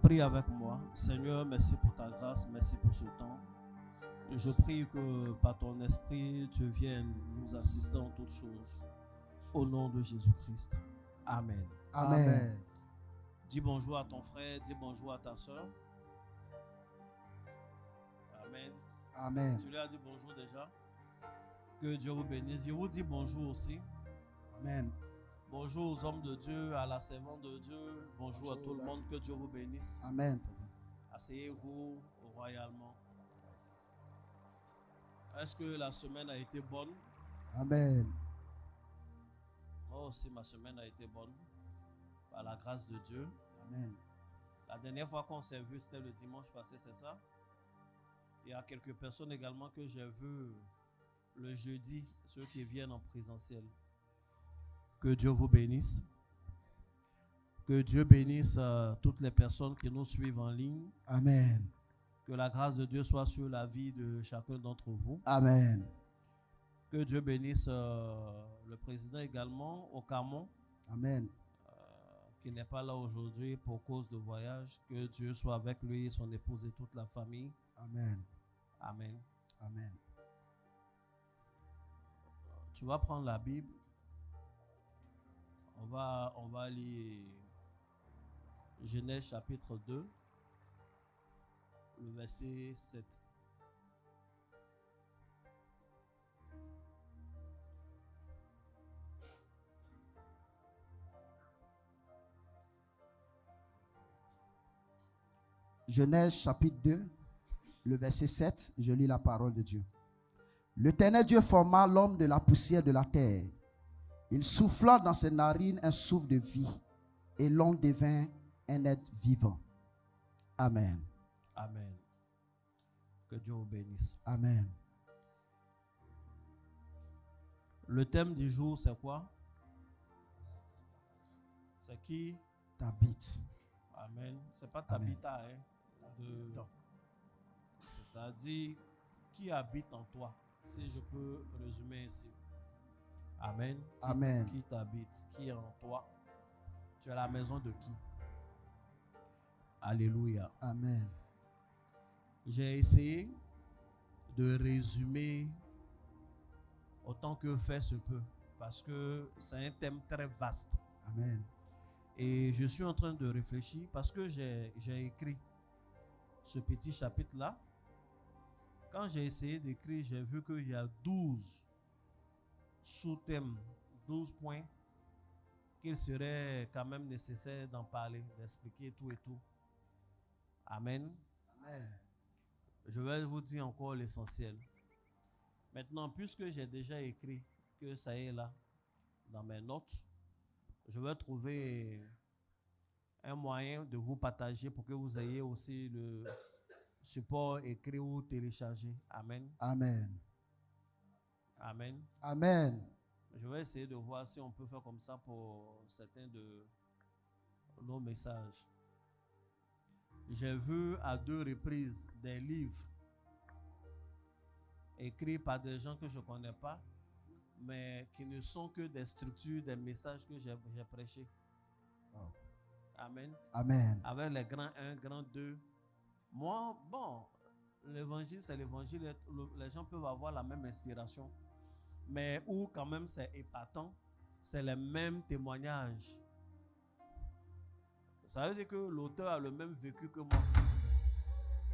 Prie avec moi. Seigneur, merci pour ta grâce, merci pour ce temps. Je prie que par ton esprit, tu viennes nous assister en toutes choses. Au nom de Jésus-Christ. Amen. Amen. Dis bonjour à ton frère, dis bonjour à ta soeur. Amen. Amen. Tu lui as dit bonjour déjà. Que Dieu vous bénisse. Je vous dis bonjour aussi. Amen. Bonjour aux hommes de Dieu, à la servante de Dieu. Bonjour à tout le monde. Que Dieu vous bénisse. Amen. Asseyez-vous royalement. Est-ce que la semaine a été bonne? Amen. Moi aussi, ma semaine a été bonne. Par la grâce de Dieu. Amen. La dernière fois qu'on s'est vu, c'était le dimanche passé, c'est ça? Il y a quelques personnes également que j'ai vues le jeudi, ceux qui viennent en présentiel. Que Dieu vous bénisse. Que Dieu bénisse toutes les personnes qui nous suivent en ligne. Amen. Que la grâce de Dieu soit sur la vie de chacun d'entre vous. Amen. Que Dieu bénisse le président également, au Camon, Amen. qui n'est pas là aujourd'hui pour cause de voyage. Que Dieu soit avec lui, son épouse et toute la famille. Amen. Amen. Amen. Tu vas prendre la Bible. On va lire Genèse chapitre 2, le verset 7. Genèse chapitre 2, le verset 7, je lis la parole de Dieu. L'Éternel Dieu forma l'homme de la poussière de la terre. Il souffla dans ses narines un souffle de vie, et l'homme devint un être vivant. Amen. Amen. Que Dieu vous bénisse. Amen. Le thème du jour, c'est quoi? C'est qui? T'habites. Amen. C'est pas Amen. Tabitha, hein? C'est-à-dire qui habite en toi, si je peux résumer ainsi. Amen. Amen. Qui t'habite, qui est en toi. Tu es à la maison de qui? Alléluia. Amen. J'ai essayé de résumer autant que faire se peut, parce que c'est un thème très vaste. Amen. Et je suis en train de réfléchir parce que j'ai écrit ce petit chapitre-là. Quand j'ai essayé d'écrire, j'ai vu qu'il y a 12 sous-thèmes, 12 points qu'il serait quand même nécessaire d'en parler, d'expliquer tout et tout. Amen. Amen. Je vais vous dire encore l'essentiel. Maintenant, puisque j'ai déjà écrit que ça est là, dans mes notes, je vais trouver un moyen de vous partager pour que vous ayez aussi le support écrit ou téléchargé. Amen. Amen. Amen. Amen. Je vais essayer de voir si on peut faire comme ça pour certains de nos messages. J'ai vu à 2 reprises des livres écrits par des gens que je ne connais pas, mais qui ne sont que des structures, des messages que j'ai prêchés. Wow. Amen. Amen. Avec les grands 1, grand 2. Moi, bon, l'évangile, c'est l'évangile. Les gens peuvent avoir la même inspiration. Mais où quand même c'est épatant, c'est les mêmes témoignages. Ça veut dire que l'auteur a le même vécu que moi.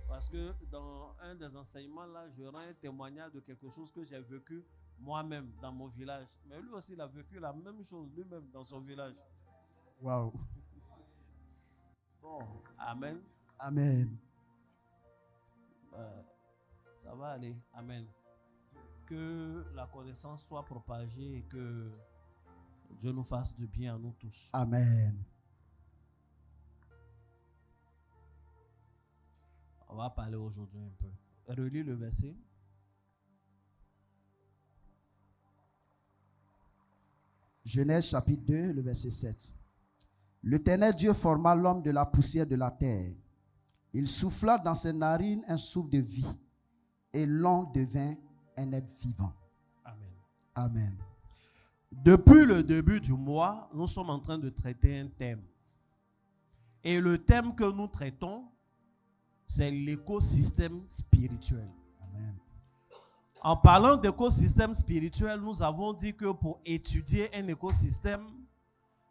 Parce que dans un des enseignements là, je rends un témoignage de quelque chose que j'ai vécu moi-même dans mon village. Mais lui aussi, il a vécu la même chose lui-même dans son village. Wow. Bon, amen. Amen. Ça va aller. Amen. Que la connaissance soit propagée et que Dieu nous fasse du bien à nous tous. Amen. On va parler aujourd'hui un peu. Relis le verset. Genèse chapitre 2, le verset 7. L'Éternel Dieu forma l'homme de la poussière de la terre. Il souffla dans ses narines un souffle de vie, et l'homme devint un être vivant. Amen. Amen. Depuis le début du mois, nous sommes en train de traiter un thème. Et le thème que nous traitons, c'est l'écosystème spirituel. Amen. En parlant d'écosystème spirituel, nous avons dit que pour étudier un écosystème,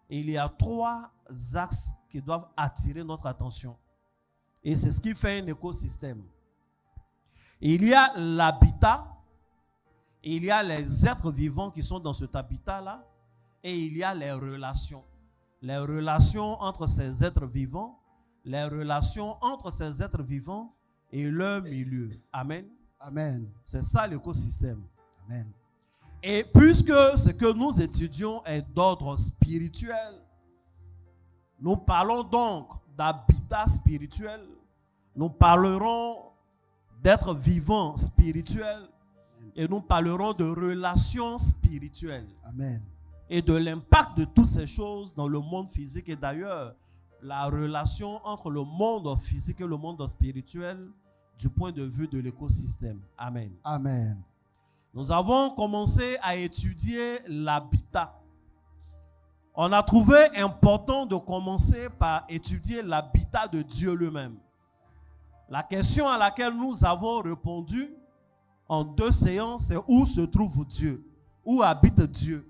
il y a 3 axes qui doivent attirer notre attention. Et c'est ce qui fait un écosystème. Il y a l'habitat, il y a les êtres vivants qui sont dans cet habitat-là, et il y a les relations. Les relations entre ces êtres vivants, les relations entre ces êtres vivants et leur milieu. Amen. Amen. C'est ça l'écosystème. Amen. Et puisque ce que nous étudions est d'ordre spirituel, nous parlons donc d'habitat spirituel, nous parlerons d'être vivant spirituel et nous parlerons de relations spirituelles. Amen. Et de l'impact de toutes ces choses dans le monde physique et d'ailleurs la relation entre le monde physique et le monde spirituel du point de vue de l'écosystème. Amen. Amen. Nous avons commencé à étudier l'habitat. On a trouvé important de commencer par étudier l'habitat de Dieu lui-même. La question à laquelle nous avons répondu en 2 séances, c'est où se trouve Dieu? Où habite Dieu?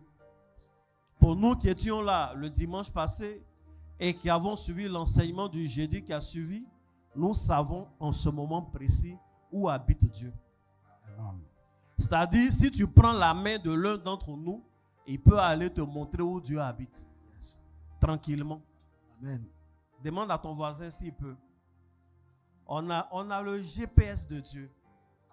Pour nous qui étions là le dimanche passé et qui avons suivi l'enseignement du jeudi qui a suivi, nous savons en ce moment précis où habite Dieu. C'est-à-dire, si tu prends la main de l'un d'entre nous, il peut aller te montrer où Dieu habite. Tranquillement. Amen. Demande à ton voisin s'il peut. On a le GPS de Dieu.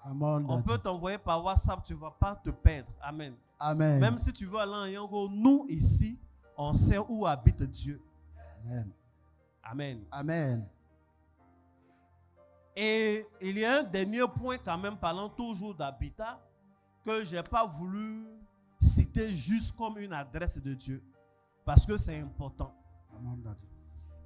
On peut t'envoyer par WhatsApp, tu ne vas pas te perdre. Amen. Amen. Même si tu veux aller en Yango, nous ici, on sait où habite Dieu. Amen. Amen. Amen. Et il y a un dernier point quand même, parlant toujours d'habitat, que je n'ai pas voulu citer juste comme une adresse de Dieu, parce que c'est important.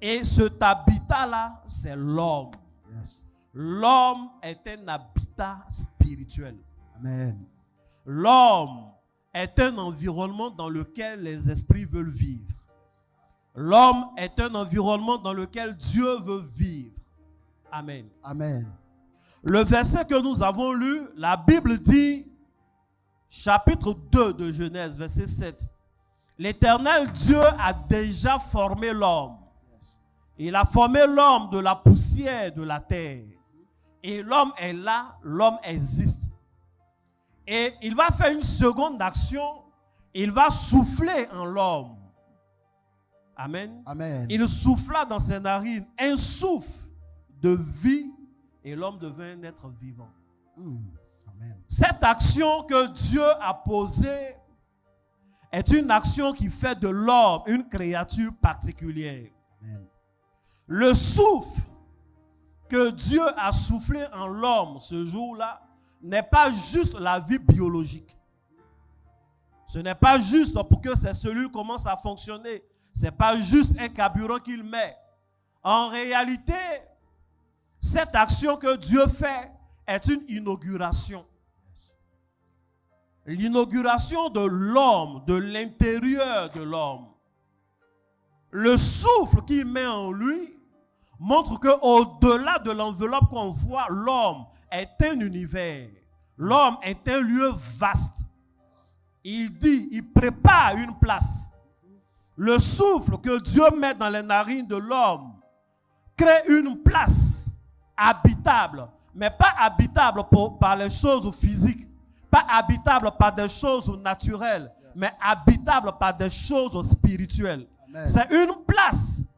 Et cet habitat-là, c'est l'homme. Yes. L'homme est un habitat spirituel. Amen. L'homme est un environnement dans lequel les esprits veulent vivre. L'homme est un environnement dans lequel Dieu veut vivre. Amen. Amen. Le verset que nous avons lu, la Bible dit, chapitre 2 de Genèse, verset 7. L'Éternel Dieu a déjà formé l'homme. Il a formé l'homme de la poussière de la terre. Et l'homme est là, l'homme existe. Et il va faire une seconde action. Il va souffler en l'homme. Amen. Amen. Il souffla dans ses narines un souffle de vie et l'homme devint un être vivant. Amen. Cette action que Dieu a posée est une action qui fait de l'homme une créature particulière. Amen. Le souffle que Dieu a soufflé en l'homme ce jour-là n'est pas juste la vie biologique. Ce n'est pas juste pour que ces cellules commencent à fonctionner. Ce n'est pas juste un carburant qu'il met. En réalité, cette action que Dieu fait est une inauguration. L'inauguration de l'homme, de l'intérieur de l'homme. Le souffle qu'il met en lui montre qu'au-delà de l'enveloppe qu'on voit, l'homme est un univers. L'homme est un lieu vaste. Il dit, il prépare une place. Le souffle que Dieu met dans les narines de l'homme crée une place habitable, mais pas habitable par les choses physiques, pas habitable par des choses naturelles, mais habitable par des choses spirituelles. Amen. C'est une place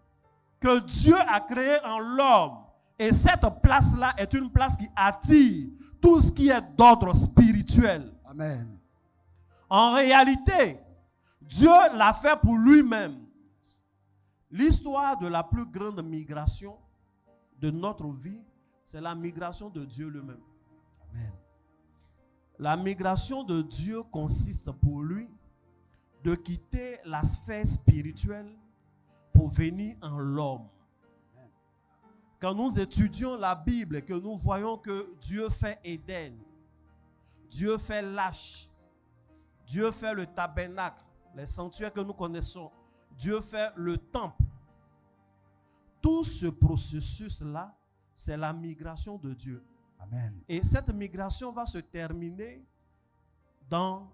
que Dieu a créée en l'homme. Et cette place-là est une place qui attire tout ce qui est d'ordre spirituel. Amen. En réalité, Dieu l'a fait pour lui-même. L'histoire de la plus grande migration de notre vie, c'est la migration de Dieu lui-même. Amen. La migration de Dieu consiste pour lui de quitter la sphère spirituelle pour venir en l'homme. Quand nous étudions la Bible et que nous voyons que Dieu fait Éden, Dieu fait l'Arche, Dieu fait le tabernacle, les sanctuaires que nous connaissons, Dieu fait le temple. tout ce processus-là, c'est la migration de Dieu. Amen. Et cette migration va se terminer dans,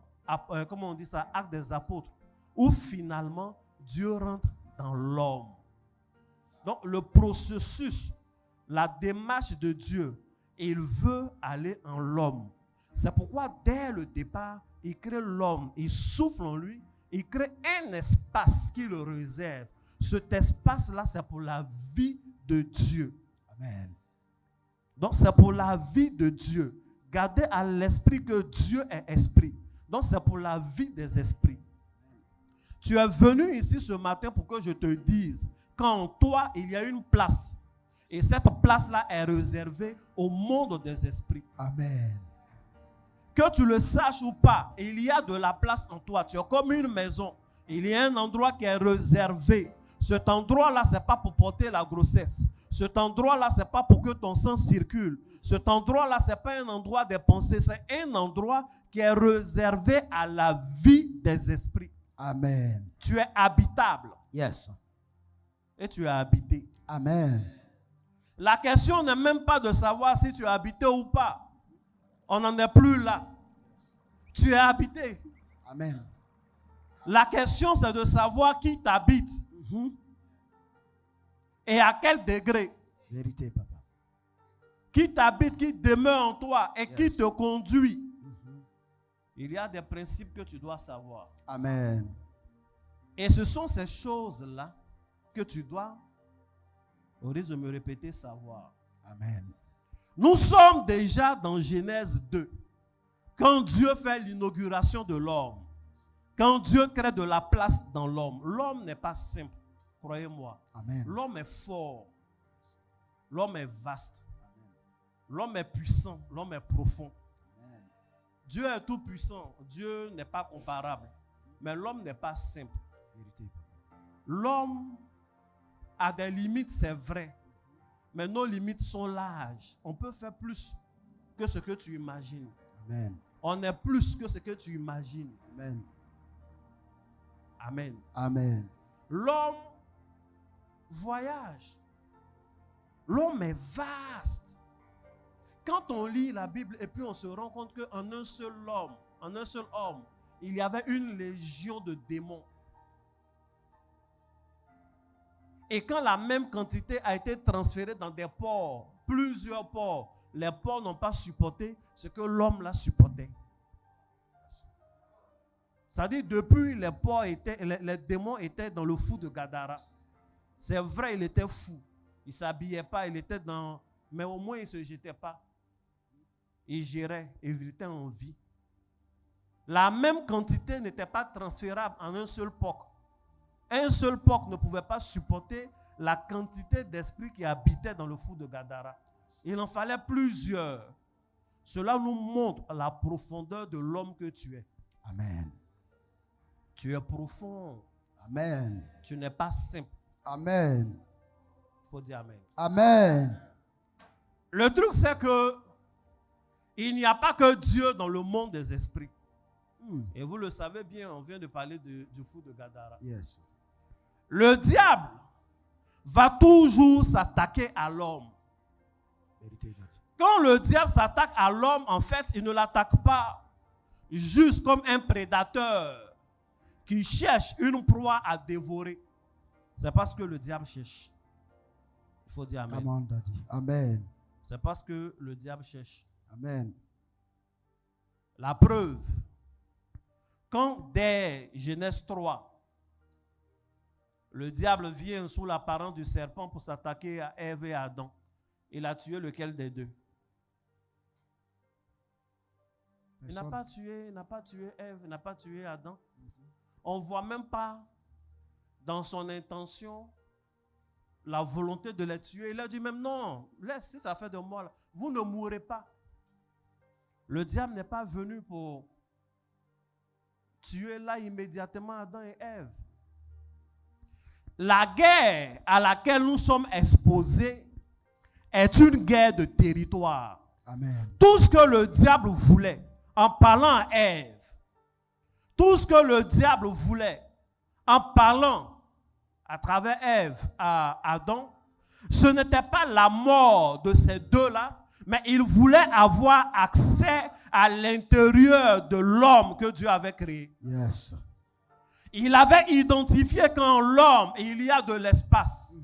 comment on dit ça, Actes des Apôtres, où finalement Dieu rentre dans l'homme. Donc le processus, la démarche de Dieu, il veut aller en l'homme. C'est pourquoi dès le départ, il crée l'homme, il souffle en lui, il crée un espace qui le réserve. Cet espace-là, c'est pour la vie de Dieu. Amen. Donc c'est pour la vie de Dieu. Gardez à l'esprit que Dieu est esprit. Donc c'est pour la vie des esprits. Tu es venu ici ce matin pour que je te dise qu'en toi, il y a une place. Et cette place-là est réservée au monde des esprits. Amen. Que tu le saches ou pas, il y a de la place en toi. Tu es comme une maison. Il y a un endroit qui est réservé. Cet endroit-là, ce n'est pas pour porter la grossesse. Cet endroit-là, ce n'est pas pour que ton sang circule. Cet endroit-là, ce n'est pas un endroit des pensées. C'est un endroit qui est réservé à la vie des esprits. Amen. Tu es habitable. Yes. Et tu es habité. Amen. La question n'est même pas de savoir si tu es habité ou pas. On n'en est plus là. Tu es habité. Amen. La question, c'est de savoir qui t'habite. Et à quel degré. Vérité, papa. Qui t'habite, qui demeure en toi et qui te conduit. Il y a des principes que tu dois savoir. Amen. Et ce sont ces choses-là que tu dois, au risque de me répéter, savoir. Amen. Nous sommes déjà dans Genèse 2. Quand Dieu fait l'inauguration de l'homme. Quand Dieu crée de la place dans l'homme. L'homme n'est pas simple, croyez-moi. Amen. L'homme est fort. L'homme est vaste. L'homme est puissant. L'homme est profond. Amen. Dieu est tout puissant. Dieu n'est pas comparable. Mais l'homme n'est pas simple. Vérité, papa. L'homme a des limites, c'est vrai. Mais nos limites sont larges. On peut faire plus que ce que tu imagines. Amen. On est plus que ce que tu imagines. Amen. Amen. Amen. L'homme voyage. L'homme est vaste. Quand on lit la Bible et puis on se rend compte qu'en un seul homme, il y avait une légion de démons. Et quand la même quantité a été transférée dans des ports, plusieurs ports, les ports n'ont pas supporté ce que l'homme l'a supporté. C'est-à-dire, depuis les ports les démons étaient dans le fou de Gadara. C'est vrai, il était fou. Il ne s'habillait pas, il était dans... Mais au moins, il ne se jetait pas. Il gérait, il était en vie. La même quantité n'était pas transférable en un seul porc. Un seul porc ne pouvait pas supporter la quantité d'esprits qui habitaient dans le fou de Gadara. Il en fallait plusieurs. Cela nous montre la profondeur de l'homme que tu es. Amen. Tu es profond. Amen. Tu n'es pas simple. Amen. Il faut dire amen. Amen. Le truc, c'est que il n'y a pas que Dieu dans le monde des esprits. Et vous le savez bien, on vient de parler du fou de Gadara. Yes. Le diable va toujours s'attaquer à l'homme. Vérité. Quand le diable s'attaque à l'homme, en fait, il ne l'attaque pas juste comme un prédateur qui cherche une proie à dévorer. C'est parce que le diable cherche. Il faut dire amen. Amen, daddy. Amen. C'est parce que le diable cherche. Amen. La preuve, quand dès Genèse 3, le diable vient sous l'apparence du serpent pour s'attaquer à Ève et à Adam, il a tué lequel des deux? Il n'a pas tué Ève, il n'a pas tué Adam. On ne voit même pas dans son intention la volonté de les tuer. Il a dit même non, laisse, si ça fait de moi, là, vous ne mourrez pas. Le diable n'est pas venu pour tuer là immédiatement Adam et Ève. La guerre à laquelle nous sommes exposés est une guerre de territoire. Amen. Tout ce que le diable voulait en parlant à Ève, tout ce que le diable voulait en parlant à travers Ève à Adam, Ce n'était pas la mort de ces deux-là, mais il voulait avoir accès à l'intérieur de l'homme que Dieu avait créé. Yes. Il avait identifié qu'en l'homme, il y a de l'espace.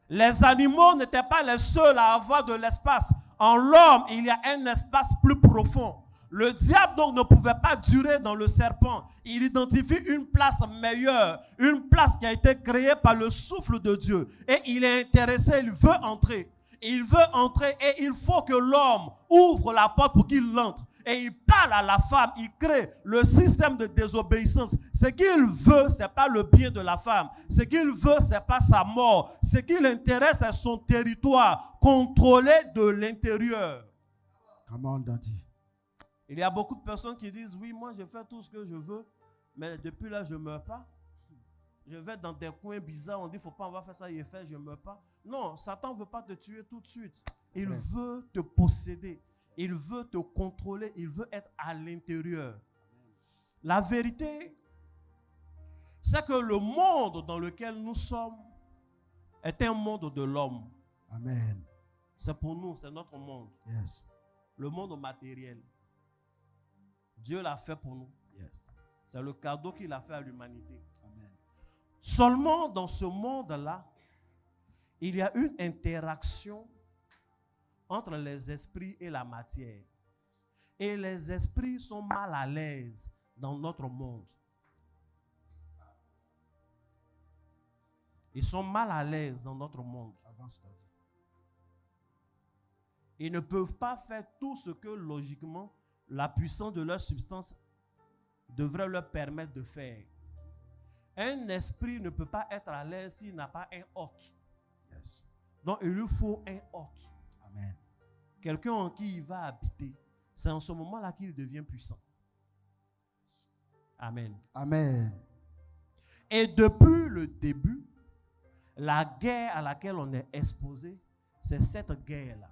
Les animaux n'étaient pas les seuls à avoir de l'espace. En l'homme, il y a un espace plus profond. Le diable donc ne pouvait pas durer dans le serpent. Il identifie une place meilleure, une place qui a été créée par le souffle de Dieu. Et il est intéressé, il veut entrer. Il veut entrer et il faut que l'homme ouvre la porte pour qu'il entre. Et il parle à la femme, il crée le système de désobéissance. Ce qu'il veut, ce n'est pas le bien de la femme. Ce qu'il veut, ce n'est pas sa mort. Ce qui l'intéresse, c'est son territoire, contrôlé de l'intérieur. Comment on dit? Il y a beaucoup de personnes qui disent, oui, moi je fais tout ce que je veux, mais depuis là, je ne meurs pas. Je vais dans des coins bizarres, on dit, il ne faut pas, on va faire ça, il fait, je ne meurs pas. Non, Satan ne veut pas te tuer tout de suite. Il veut te posséder. Il veut te contrôler, il veut être à l'intérieur. La vérité, c'est que le monde dans lequel nous sommes est un monde de l'homme. Amen. C'est pour nous, c'est notre monde. Yes. Le monde matériel. Dieu l'a fait pour nous. Yes. C'est le cadeau qu'il a fait à l'humanité. Amen. Seulement dans ce monde-là, il y a une interaction entre les esprits et la matière. Et les esprits sont mal à l'aise dans notre monde. Ils sont mal à l'aise dans notre monde. Ils ne peuvent pas faire tout ce que logiquement la puissance de leur substance devrait leur permettre de faire. Un esprit ne peut pas être à l'aise s'il n'a pas un hôte. Yes. Donc il lui faut un hôte. Amen. Quelqu'un en qui il va habiter. C'est en ce moment-là qu'il devient puissant. Amen. Amen. Et depuis le début, la guerre à laquelle on est exposé, c'est cette guerre-là.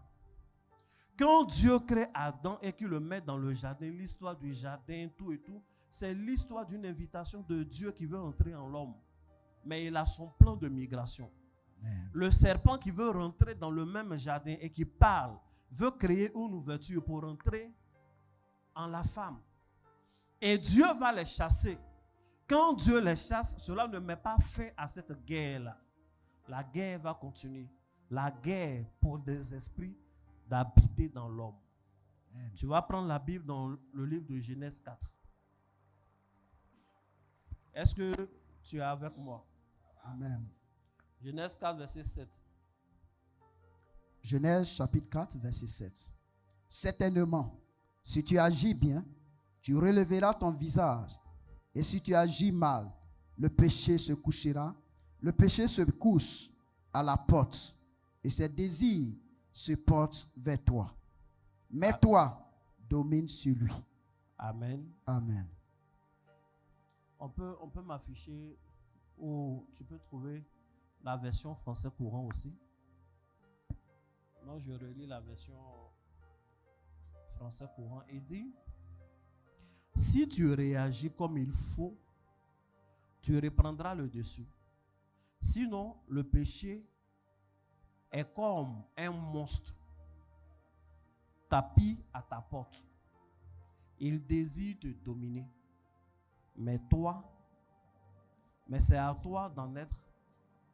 Quand Dieu crée Adam et qu'il le met dans le jardin, l'histoire du jardin, tout et tout, c'est l'histoire d'une invitation de Dieu qui veut entrer en l'homme. Mais il a son plan de migration. Amen. Le serpent qui veut rentrer dans le même jardin et qui parle, veut créer une ouverture pour entrer en la femme. Et Dieu va les chasser. Quand Dieu les chasse, cela ne met pas fin à cette guerre-là. La guerre va continuer. La guerre pour des esprits d'habiter dans l'homme. Tu vas prendre la Bible dans le livre de Genèse 4. Est-ce que tu es avec moi? Amen. Genèse 4, verset 7. Genèse chapitre 4, verset 7. Certainement, si tu agis bien, tu relèveras ton visage. Et si tu agis mal, le péché se couchera. Le péché se couche à la porte. Et ses désirs se portent vers toi. Mais toi, domine sur lui. Amen. Amen. On peut m'afficher ou tu peux trouver la version français courant aussi. Non, je relis la version français courant. Il dit, si tu réagis comme il faut, tu reprendras le dessus. Sinon, le péché est comme un monstre tapis à ta porte. Il désire te dominer. Mais c'est à toi d'en être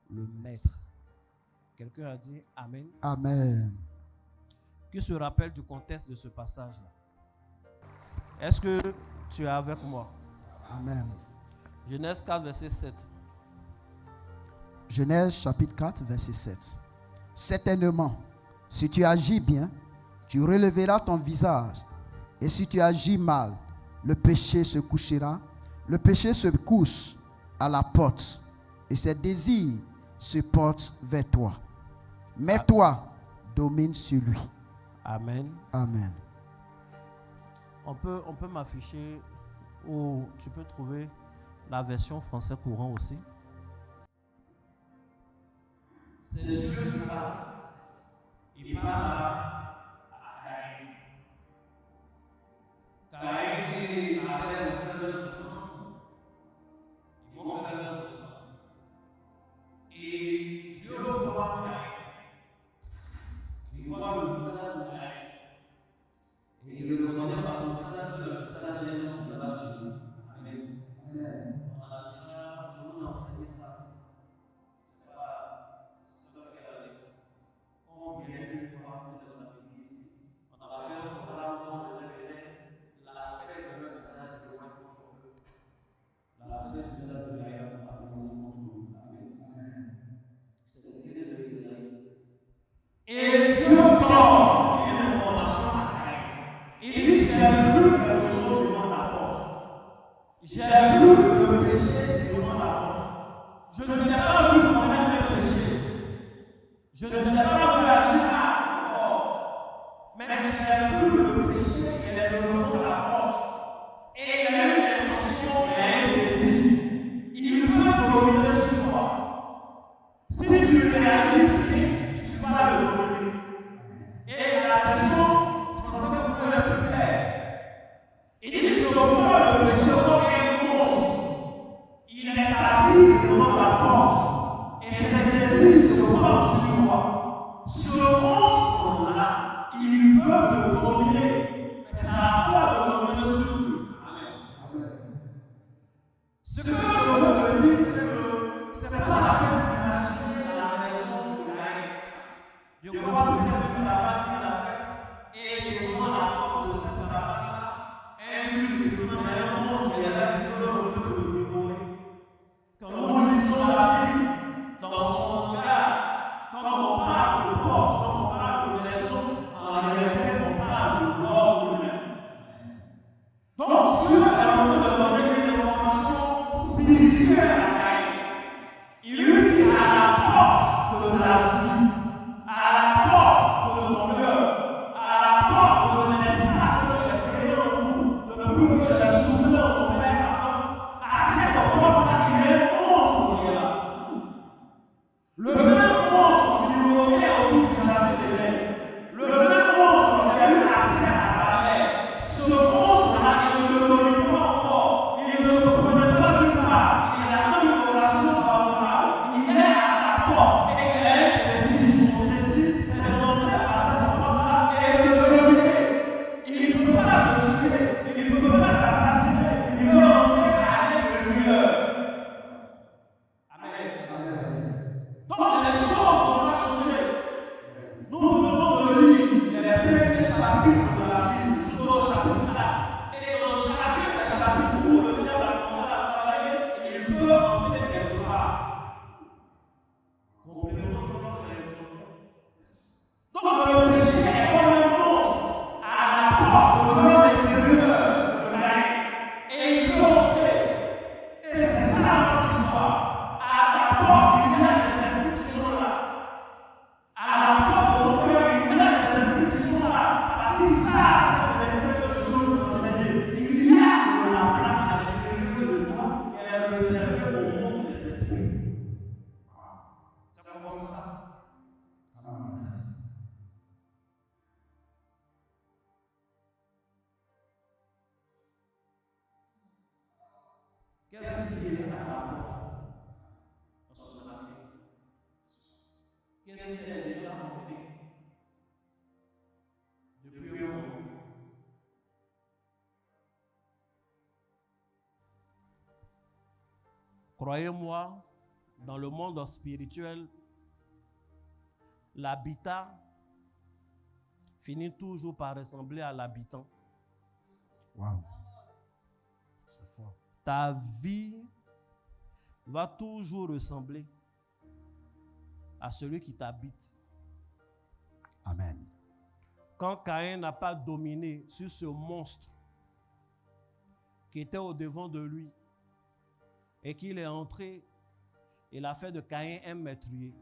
le maître. Quelqu'un a dit Amen. Amen. Qui se rappelle du contexte de ce passage-là? Est-ce que tu es avec moi? Amen. Genèse 4, verset 7. Genèse chapitre 4, verset 7. Certainement, si tu agis bien, tu relèveras ton visage. Et si tu agis mal, le péché se couchera. Le péché se couche à la porte. Et ses désirs se portent vers toi. Mais toi, domine sur lui. Amen. Amen. On peut m'afficher ou tu peux trouver la version français courant aussi. C'est Dieu qui parle. Il parle à Caïn. Caïn et Abel vont faire leurs offrandes. Ils vont faire leurs offrandes. Et Je ne t'ai pas vu agir encore. Mais j'ai vu le péché qui est devant la porte. Et il a eu l'intention et un désir. Il veut dominer sur toi. Si tu réagis bien, tu vas le dominer. Et la version française pour le plus clair. Il dit je vois le péché comme un monstre. Il est tapis devant la porte. Et ses esprits se portent sur moi. Ce monstre-là, il veut le dominer. Mais ça n'a pas de dominer sur lui. Ce que je veux te dire, c'est que ce n'est pas la peine d'imaginer la maison de Caïn. Dieu va peut-être que la famille la fête. Et devant la porte de cette caravane, un but descend un monstre qui est là qui veut le dévorer. Quand nous lisons la Bible, dans son langage, quand on parle de porte, quand on parle de maison, en réalité, on parle de corps humain. Donc Dieu est en train de donner une information spirituelle à Caïn. Il lui dit à la porte de ta vie, à la porte de ton cœur, à la porte de l'espace que j'ai créé en vous, depuis que je suis souvenu dans ton père Adam, à cette porte-là, il y a un monstre qui est là. Le même monstre qui rôdait autour du jardin d'Éden, le même monstre qui a eu accès à travers, ce monstre-là, il ne le domine pas encore, il ne se promène pas nulle part, il attend une relation favorable, il est à la porte et il a un désir, son désir, c'est d'entrer à cette porte-là et de le dominer. Il ne veut pas le tuer, il ne veut pas l'assassiner, il veut entrer à l'intérieur. Donc les choses vont changer. Nous venons de lire les premiers chapitres de la Bible jusqu'au chapitre 4. Et dans chaque chapitre, où le Seigneur a commencé à travailler, il veut entrer quelque part. Comprenez-vous? Donc le péché est comme un monstre à la porte de l'intérieur de Caïn. Et il veut entrer. Et c'est ça notre histoire. À la porte, il y a des esprits qui sont là. À la porte de ton cœur, il y a des esprits qui sont là. Parce qu'ils savent quelque chose de Seigneur. Il y a de la place à l'intérieur de toi qui est réservée au monde des esprits. Ça commence là. Amen. Qu'est-ce qui est à la porte dans son avenir? Qu'est-ce qui est déjà entré depuis un moment? Croyez-moi, dans le monde spirituel, l'habitat finit toujours par ressembler à l'habitant. Wow. C'est fort. Ta vie va toujours ressembler à celui qui t'habite. Amen. Quand Caïn n'a pas dominé sur ce monstre qui était au devant de lui et qu'il est entré, il a fait de Caïn un meurtrier.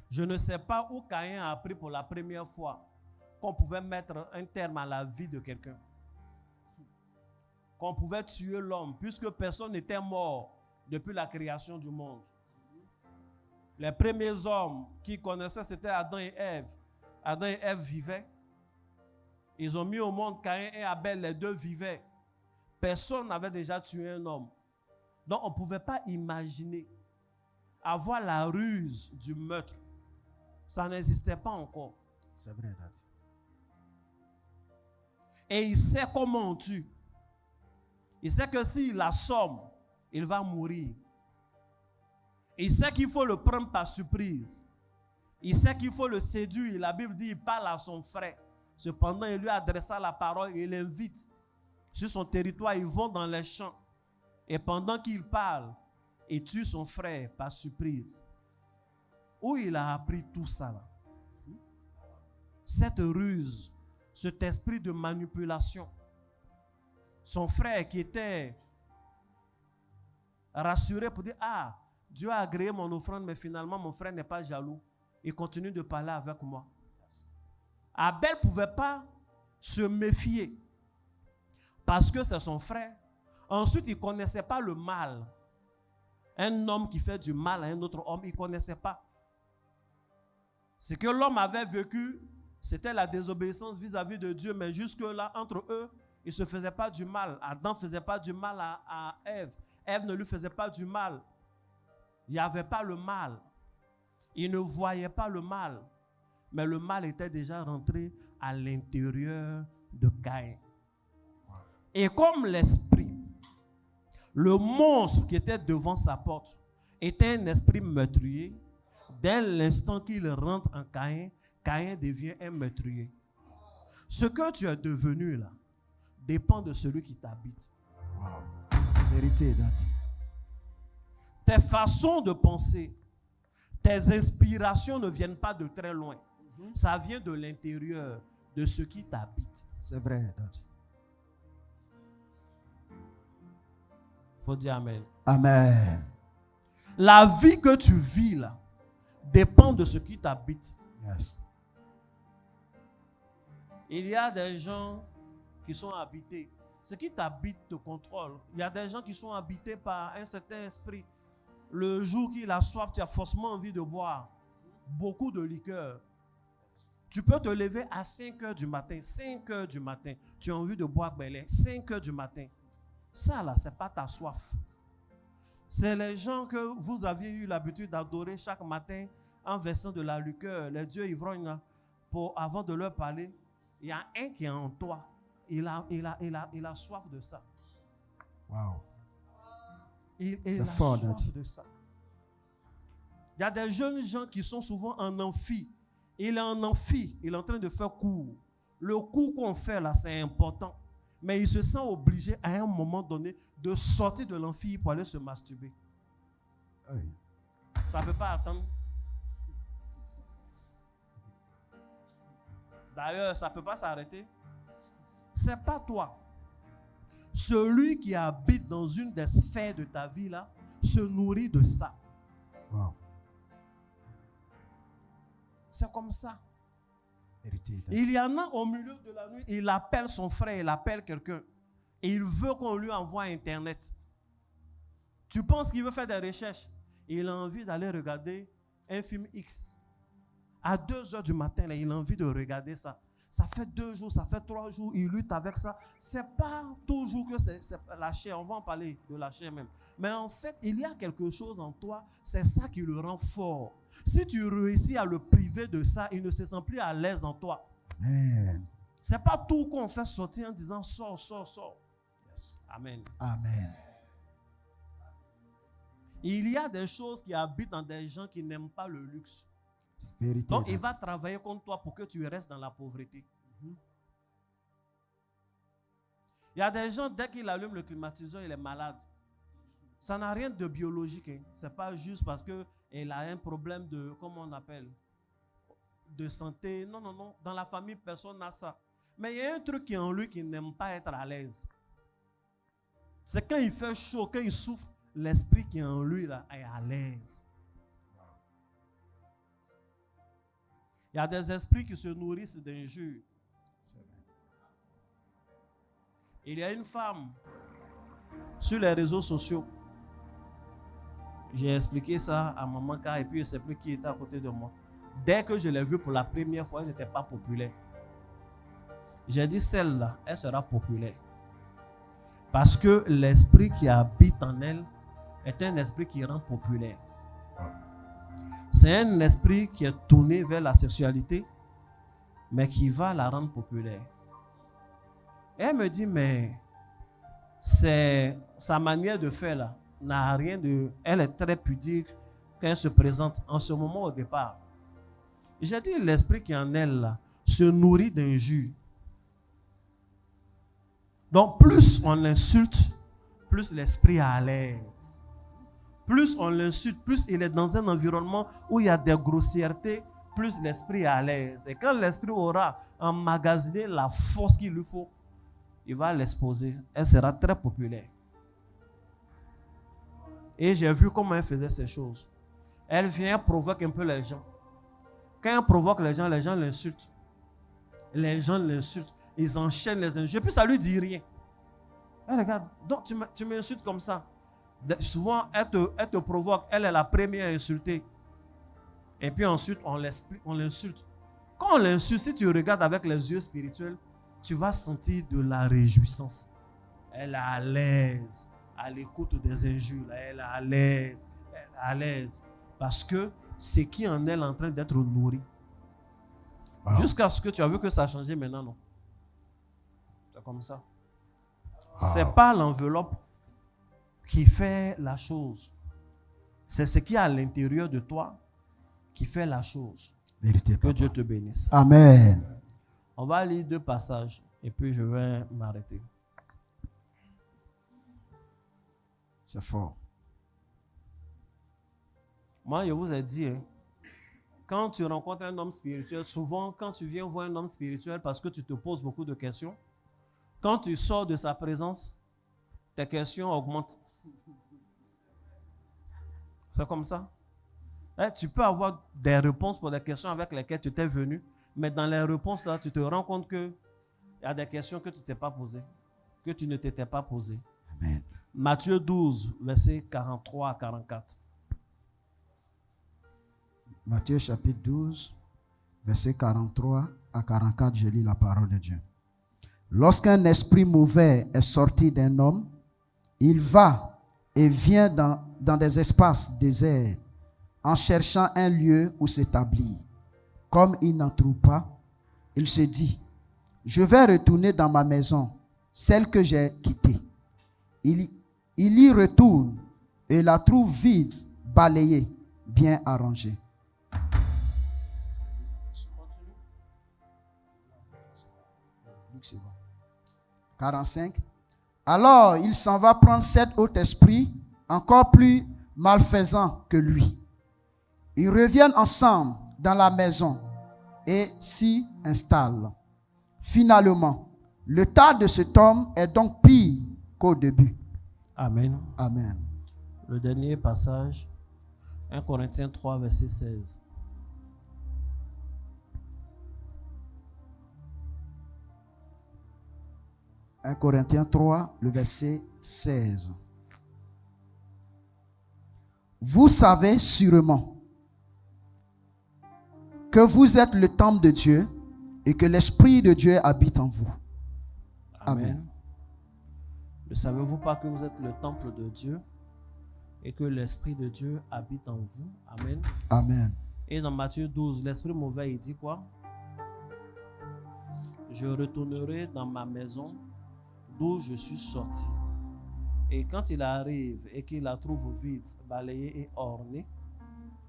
Je ne sais pas où Caïn a appris pour la première fois qu'on pouvait mettre un terme à la vie de quelqu'un. Qu'on pouvait tuer l'homme, puisque personne n'était mort depuis la création du monde. Les premiers hommes qui connaissaient, c'était Adam et Ève. Adam et Ève vivaient. Ils ont mis au monde Caïn et Abel, les deux vivaient. Personne n'avait déjà tué un homme. Donc on ne pouvait pas imaginer avoir la ruse du meurtre. Ça n'existait pas encore. C'est vrai, Daddy. Et il sait comment on tue. Il sait que s'il assomme, il va mourir. Il sait qu'il faut le prendre par surprise. Il sait qu'il faut le séduire. La Bible dit qu'il parle à son frère. Cependant, il lui adressa la parole et il l'invite. Sur son territoire, ils vont dans les champs. Et pendant qu'il parle, il tue son frère par surprise. Où il a appris tout ça là? Cette ruse, cet esprit de manipulation. Son frère qui était rassuré pour dire, ah, Dieu a agréé mon offrande, mais finalement, mon frère n'est pas jaloux. Il continue de parler avec moi. Abel ne pouvait pas se méfier parce que c'est son frère. Ensuite, il ne connaissait pas le mal. Un homme qui fait du mal à un autre homme, il ne connaissait pas. Ce que l'homme avait vécu, c'était la désobéissance vis-à-vis de Dieu, mais jusque-là, entre eux, ils ne se faisaient pas du mal. Adam ne faisait pas du mal à Ève. Ève ne lui faisait pas du mal. Il n'y avait pas le mal. Il ne voyait pas le mal. Mais le mal était déjà rentré à l'intérieur de Caïn. Et comme l'esprit, le monstre qui était devant sa porte, était un esprit meurtrier, dès l'instant qu'il rentre en Caïn, Caïn devient un meurtrier. Ce que tu es devenu là, dépend de celui qui t'habite. Wow. Vérité, Daddy. Tes façons de penser, tes inspirations ne viennent pas de très loin. Ça vient de l'intérieur, de ce qui t'habite. C'est vrai, Daddy. Il faut dire Amen. Amen. La vie que tu vis là dépend de ce qui t'habite. Yes. Il y a des gens qui sont habités. Ce qui t'habite te contrôle. Il y a des gens qui sont habités par un certain esprit. Le jour qu'il a soif, tu as forcément envie de boire beaucoup de liqueur. Tu peux te lever à 5 heures du matin. 5 heures du matin. Tu as envie de boire belé. 5 heures du matin. Ça là, ce n'est pas ta soif. C'est les gens que vous aviez eu l'habitude d'adorer chaque matin en versant de la liqueur. Les dieux ivrognes, avant de leur parler, il y a un qui est en toi. Il a soif de ça. Wow. Il C'est a fort, soif Daddy. de ça. Il y a des jeunes gens qui sont souvent en amphi. Il est en amphi, il est en train de faire cours. Le cours qu'on fait là, c'est important. Mais il se sent obligé à un moment donné de sortir de l'amphi pour aller se masturber. Oui. Ça ne peut pas attendre. D'ailleurs, ça ne peut pas s'arrêter. Ce n'est pas toi. Celui qui habite dans une des sphères de ta vie là se nourrit de ça. Wow. C'est comme ça. Vérité, Daddy. Il y en a au milieu de la nuit, il appelle son frère, il appelle quelqu'un. Et il veut qu'on lui envoie Internet. Tu penses qu'il veut faire des recherches? Il a envie d'aller regarder un film X. À 2 heures du matin, là, il a envie de regarder ça. Ça fait 2 jours, ça fait 3 jours, il lutte avec ça. Ce n'est pas toujours que c'est la chair, on va en parler de la chair même. Mais en fait, il y a quelque chose en toi, c'est ça qui le rend fort. Si tu réussis à le priver de ça, il ne se sent plus à l'aise en toi. Amen. Ce n'est pas tout qu'on fait sortir en disant sors, sors, sors. Yes. Amen. Amen. Il y a des choses qui habitent dans des gens qui n'aiment pas le luxe. Vérité, Donc, il Daddy. va travailler contre toi pour que tu restes dans la pauvreté. Il y a des gens, dès qu'il allume le climatiseur, il est malade. Ça n'a rien de biologique. Hein. Ce n'est pas juste parce qu'il a un problème de, comment on appelle, de santé. Non, non, non. Dans la famille, personne n'a ça. Mais il y a un truc qui est en lui qui n'aime pas être à l'aise. C'est quand il fait chaud, quand il souffre, l'esprit qui est en lui là, est à l'aise. Il y a des esprits qui se nourrissent d'injures. Il y a une femme sur les réseaux sociaux. J'ai expliqué ça à Maman K et puis je ne sais plus qui était à côté de moi. Dès que je l'ai vue pour la première fois, elle n'était pas populaire. J'ai dit celle-là, elle sera populaire. Parce que l'esprit qui habite en elle est un esprit qui rend populaire. C'est un esprit qui est tourné vers la sexualité, mais qui va la rendre populaire. Et elle me dit, mais c'est sa manière de faire là, n'a rien de... Elle est très pudique quand elle se présente en ce moment au départ. J'ai dit, l'esprit qui est en elle là, se nourrit d'injures. Donc plus on l'insulte, plus l'esprit est à l'aise. Plus on l'insulte, plus il est dans un environnement où il y a des grossièretés, plus l'esprit est à l'aise. Et quand l'esprit aura emmagasiné la force qu'il lui faut, il va l'exposer. Elle sera très populaire. Et j'ai vu comment elle faisait ces choses. Elle vient, provoque un peu les gens. Quand elle provoque les gens l'insultent. Les gens l'insultent. Ils enchaînent les injures. Puis ça lui dit rien. Elle regarde, donc tu m'insultes comme ça. Souvent, elle te provoque. Elle est la première à insulter. Et puis ensuite, on l'insulte. Quand on l'insulte, si tu regardes avec les yeux spirituels, tu vas sentir de la réjouissance. Elle est à l'aise. À l'écoute des injures. Elle est à l'aise. Elle est à l'aise. Parce que c'est qui en elle en train d'être nourri. Wow. Jusqu'à ce que tu as vu que ça a changé maintenant, non? C'est comme ça. Wow. C'est pas l'enveloppe qui fait la chose. C'est ce qui est à l'intérieur de toi qui fait la chose. Vérité, que papa. Dieu te bénisse. Amen. On va lire 2 passages et puis je vais m'arrêter. C'est fort. Moi, je vous ai dit, quand tu rencontres un homme spirituel, souvent quand tu viens voir un homme spirituel parce que tu te poses beaucoup de questions, quand tu sors de sa présence, tes questions augmentent. C'est comme ça. Tu peux avoir des réponses pour des questions avec lesquelles tu étais venu, mais dans les réponses là, tu te rends compte qu'il y a des questions que tu ne t'es pas posées, que tu ne t'étais pas posées. Amen. Matthieu 12, versets 43 à 44. Matthieu chapitre 12, versets 43 à 44, je lis la parole de Dieu. Lorsqu'un esprit mauvais est sorti d'un homme, il va et vient dans des espaces déserts en cherchant un lieu où s'établir. Comme il n'en trouve pas, il se dit, je vais retourner dans ma maison, celle que j'ai quittée. Il y retourne et la trouve vide, balayée, bien arrangée. 45. Alors il s'en va prendre 7 autres esprits encore plus malfaisants que lui. Ils reviennent ensemble dans la maison et s'y installent. Finalement, le tas de cet homme est donc pire qu'au début. Amen. Amen. Le dernier passage, 1 Corinthiens 3, verset 16. « 1 Corinthiens 3, le verset 16. Vous savez sûrement que vous êtes le temple de Dieu et que l'Esprit de Dieu habite en vous. » Amen. Ne savez-vous pas que vous êtes le temple de Dieu et que l'Esprit de Dieu habite en vous? Amen. Amen. Et dans Matthieu 12, l'esprit mauvais, il dit quoi? Je retournerai dans ma maison d'où je suis sorti. Et quand il arrive et qu'il la trouve vide, balayée et ornée,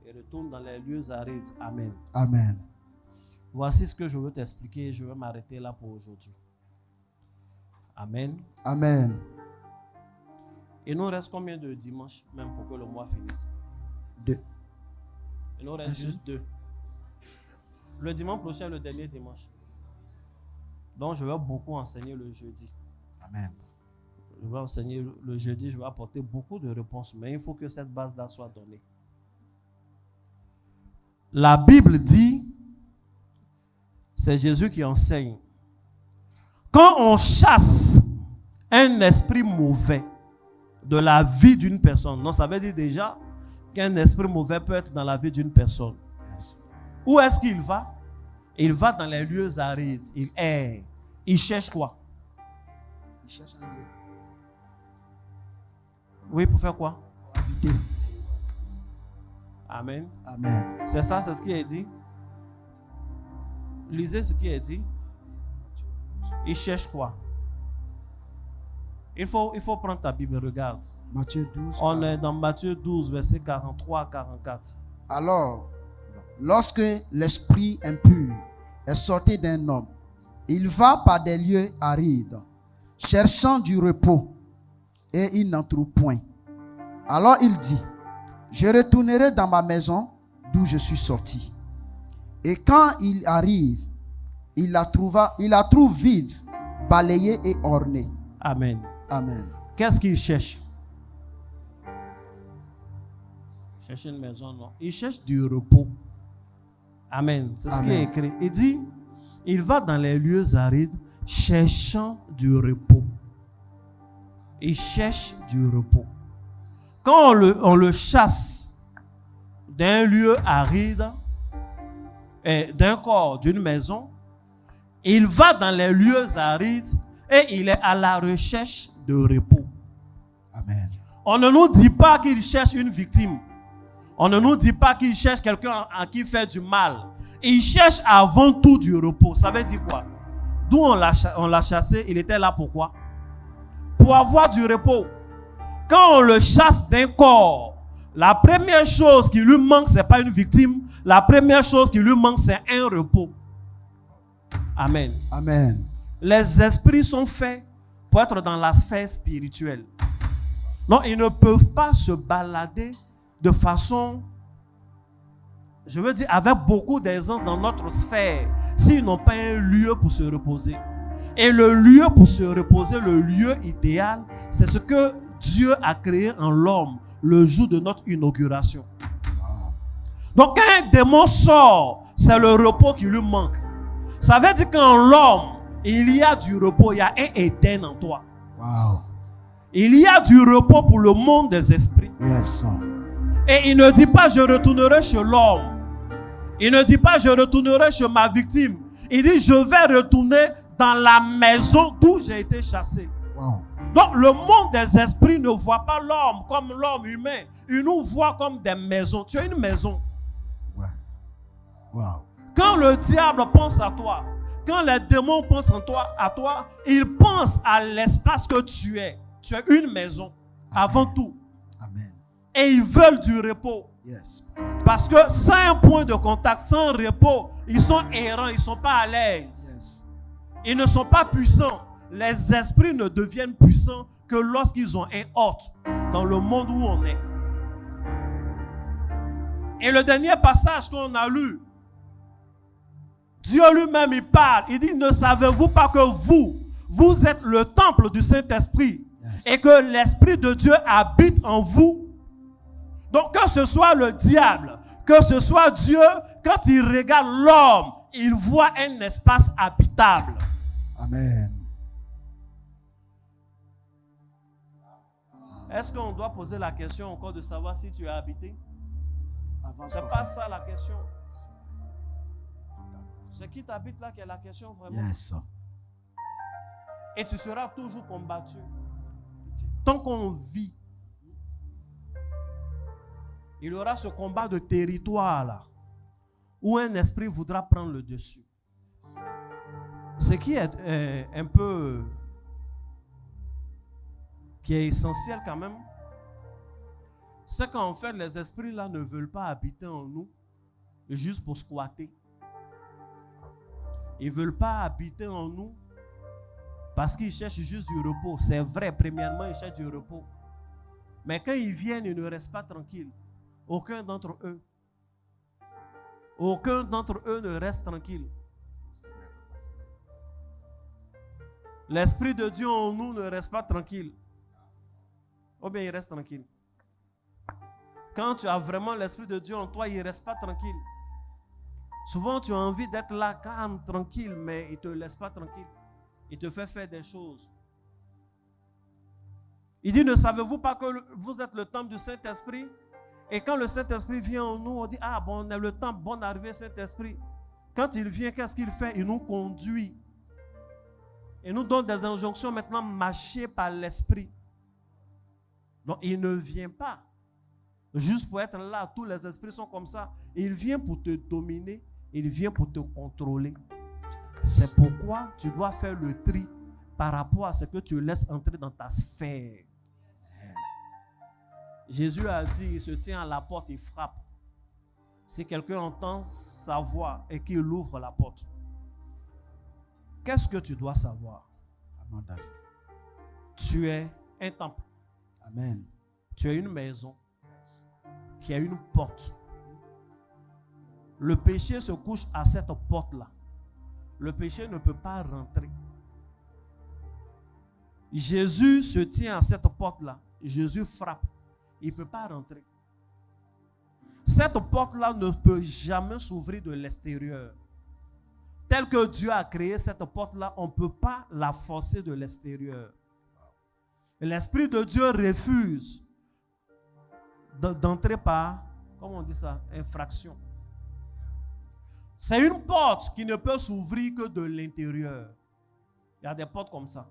il retourne dans les lieux arides. Amen. Amen. Voici ce que je veux t'expliquer et je vais m'arrêter là pour aujourd'hui. Amen. Amen. Il nous reste combien de dimanches même pour que le mois finisse? 2. Il nous reste juste 2. Le dimanche prochain, le dernier dimanche. Donc je vais beaucoup enseigner le jeudi. Amen. Je vais enseigner le jeudi, je vais apporter beaucoup de réponses, mais il faut que cette base-là soit donnée. La Bible dit, c'est Jésus qui enseigne, quand on chasse un esprit mauvais de la vie d'une personne, non, ça veut dire déjà qu'un esprit mauvais peut être dans la vie d'une personne. Où est-ce qu'il va? Il va dans les lieux arides, il erre. Il cherche quoi? Il cherche un lieu. Oui, pour faire quoi? Habiter. Amen. Amen. C'est ça, c'est ce qui est dit. Lisez ce qui est dit. Il cherche quoi? Il faut prendre ta Bible, regarde. Matthieu 12. On est dans Matthieu 12, versets 43 à 44. Alors, lorsque l'esprit impur est sorti d'un homme, il va par des lieux arides, cherchant du repos, et il n'en trouve point. Alors il dit, je retournerai dans ma maison d'où je suis sorti. Et quand il arrive, il la trouve vide, balayée et ornée. Amen. Amen. Qu'est-ce qu'il cherche? Chercher une maison, non. Il cherche du repos. Amen. C'est ce qui est écrit. Il dit, il va dans les lieux arides cherchant du repos. Il cherche du repos. Quand on le chasse d'un lieu aride, d'un corps, d'une maison, il va dans les lieux arides et il est à la recherche de repos. Amen. On ne nous dit pas qu'il cherche une victime. On ne nous dit pas qu'il cherche quelqu'un à qui fait du mal. Il cherche avant tout du repos. Ça veut dire quoi? D'où on l'a chassé, il était là pourquoi? Pour avoir du repos. Quand on le chasse d'un corps, la première chose qui lui manque, ce n'est pas une victime. La première chose qui lui manque, c'est un repos. Amen. Amen. Les esprits sont faits pour être dans la sphère spirituelle. Non, ils ne peuvent pas se balader de façon, je veux dire, avec beaucoup d'aisance dans notre sphère, s'ils n'ont pas un lieu pour se reposer. Et le lieu pour se reposer, le lieu idéal, c'est ce que Dieu a créé en l'homme le jour de notre inauguration. Donc quand un démon sort, c'est le repos qui lui manque. Ça veut dire qu'en l'homme, il y a du repos, il y a un Éden en toi. Wow. Il y a du repos pour le monde des esprits. Yes. Et il ne dit pas je retournerai chez l'homme. Il ne dit pas je retournerai chez ma victime. Il dit je vais retourner dans la maison d'où j'ai été chassé. Wow. Donc le monde des esprits ne voit pas l'homme comme l'homme humain. Il nous voit comme des maisons. Tu as une maison. Ouais. Wow. Quand le diable pense à toi, quand les démons pensent à toi, ils pensent à l'espace que tu es. Tu es une maison. Amen. Avant tout. Amen. Et ils veulent du repos. Yes. Parce que sans un point de contact, sans repos, ils sont errants, ils ne sont pas à l'aise. Yes. Ils ne sont pas puissants. Les esprits ne deviennent puissants que lorsqu'ils ont un hôte dans le monde où on est. Et le dernier passage qu'on a lu, Dieu lui-même il parle. Il dit, ne savez-vous pas que vous êtes le temple du Saint-Esprit, yes, et que l'Esprit de Dieu habite en vous? Donc que ce soit le diable, que ce soit Dieu, quand il regarde l'homme, il voit un espace habitable. Amen. Est-ce qu'on doit poser la question encore de savoir si tu es habité? C'est pas ça la question. C'est qui t'habite là qui est la question vraiment. Yes. Et tu seras toujours combattu. Tant qu'on vit, il y aura ce combat de territoire là, où un esprit voudra prendre le dessus. Ce qui est un peu, qui est essentiel quand même, c'est qu'en fait les esprits là ne veulent pas habiter en nous juste pour squatter. Ils ne veulent pas habiter en nous parce qu'ils cherchent juste du repos. C'est vrai, premièrement, ils cherchent du repos. Mais quand ils viennent, ils ne restent pas tranquilles. Aucun d'entre eux ne reste tranquille. L'Esprit de Dieu en nous ne reste pas tranquille. Ou bien il reste tranquille. Quand tu as vraiment l'Esprit de Dieu en toi, il ne reste pas tranquille. Souvent, tu as envie d'être là, calme, tranquille, mais il ne te laisse pas tranquille. Il te fait faire des choses. Il dit, ne savez-vous pas que vous êtes le temple du Saint-Esprit? Et quand le Saint-Esprit vient en nous, on dit, ah bon, on est le temple, bonne arrivée Saint-Esprit. Quand il vient, qu'est-ce qu'il fait? Il nous conduit. Il nous donne des injonctions maintenant mâchées par l'Esprit. Donc, il ne vient pas juste pour être là. Tous les esprits sont comme ça. Il vient pour te dominer. Il vient pour te contrôler. C'est pourquoi tu dois faire le tri par rapport à ce que tu laisses entrer dans ta sphère. Jésus a dit, il se tient à la porte, il frappe. Si quelqu'un entend sa voix et qu'il ouvre la porte, qu'est-ce que tu dois savoir? Tu es un temple. Amen. Tu es une maison qui a une porte. Le péché se couche à cette porte-là. Le péché ne peut pas rentrer. Jésus se tient à cette porte-là. Jésus frappe. Il ne peut pas rentrer. Cette porte-là ne peut jamais s'ouvrir de l'extérieur. Tel que Dieu a créé cette porte-là, on ne peut pas la forcer de l'extérieur. L'Esprit de Dieu refuse d'entrer par, comment on dit ça, infraction. C'est une porte qui ne peut s'ouvrir que de l'intérieur. Il y a des portes comme ça.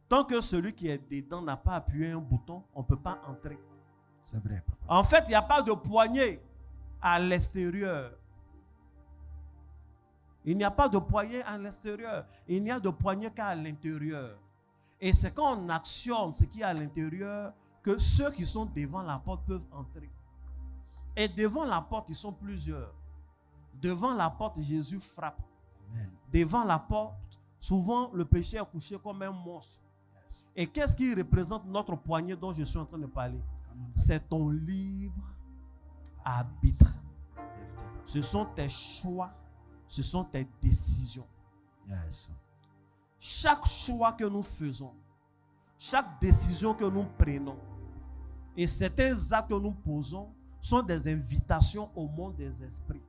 Tant que celui qui est dedans n'a pas appuyé un bouton, on ne peut pas entrer. C'est vrai. En fait, il n'y a pas de poignée à l'extérieur. Il n'y a pas de poignée à l'extérieur. Il n'y a de poignée qu'à l'intérieur. Et c'est quand on actionne ce qui est à l'intérieur que ceux qui sont devant la porte peuvent entrer. Et devant la porte, ils sont plusieurs. Devant la porte, Jésus frappe. Amen. Devant la porte, souvent le péché est couché comme un monstre. Yes. Et qu'est-ce qui représente notre poignée dont je suis en train de parler? C'est ton libre arbitre. Ce sont tes choix, ce sont tes décisions. Yes. Chaque choix que nous faisons, chaque décision que nous prenons et certains actes que nous posons sont des invitations au monde des esprits.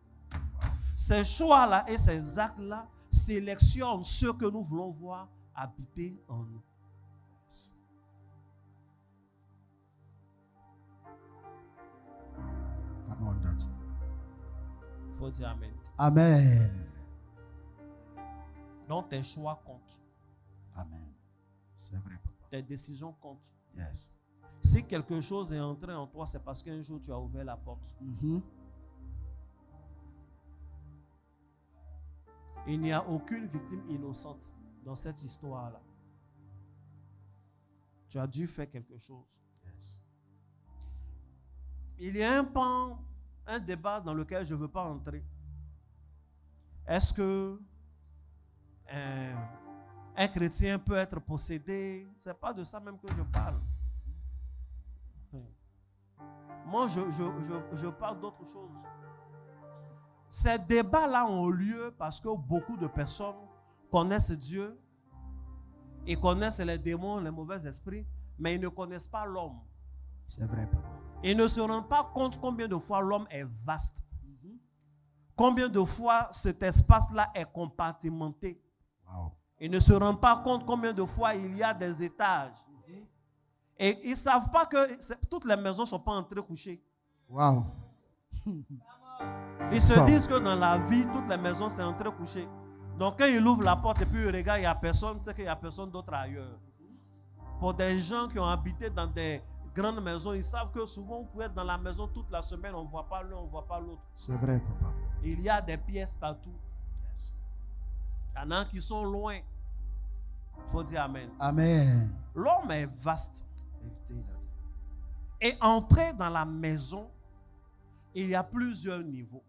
Ces choix-là et ces actes-là sélectionnent ceux que nous voulons voir habiter en nous. Il faut dire Amen. Amen. Donc tes choix comptent. Amen. C'est vrai, papa. Tes décisions comptent. Yes. Si quelque chose est entré en toi, c'est parce qu'un jour tu as ouvert la porte. Il n'y a aucune victime innocente dans cette histoire-là. Tu as dû faire quelque chose. Yes. Il y a un débat dans lequel je ne veux pas entrer. Est-ce que un chrétien peut être possédé? Ce n'est pas de ça même que je parle. Moi, je parle d'autre chose. Ces débats-là ont lieu parce que beaucoup de personnes connaissent Dieu et connaissent les démons, les mauvais esprits, mais ils ne connaissent pas l'homme. C'est vrai, papa. Ils ne se rendent pas compte combien de fois l'homme est vaste. Combien de fois cet espace-là est compartimenté. Wow. Ils ne se rendent pas compte combien de fois il y a des étages. Et ils ne savent pas que toutes les maisons ne sont pas entrecouchées. Wow. Ils se disent que dans la vie, toutes les maisons sont entrecouchées. Donc quand ils ouvrent la porte et puis ils regardent, il n'y a personne, c'est qu'il n'y a personne d'autre ailleurs. Pour des gens qui ont habité dans des grandes maisons, ils savent que souvent on peut être dans la maison toute la semaine, on ne voit pas l'un, on ne voit pas l'autre. C'est vrai, papa. Il y a des pièces partout. Yes. Il y en a qui sont loin. Il faut dire Amen. Amen. L'homme est vaste. Vérité, il a dit. Et entrer dans la maison, il y a plusieurs niveaux.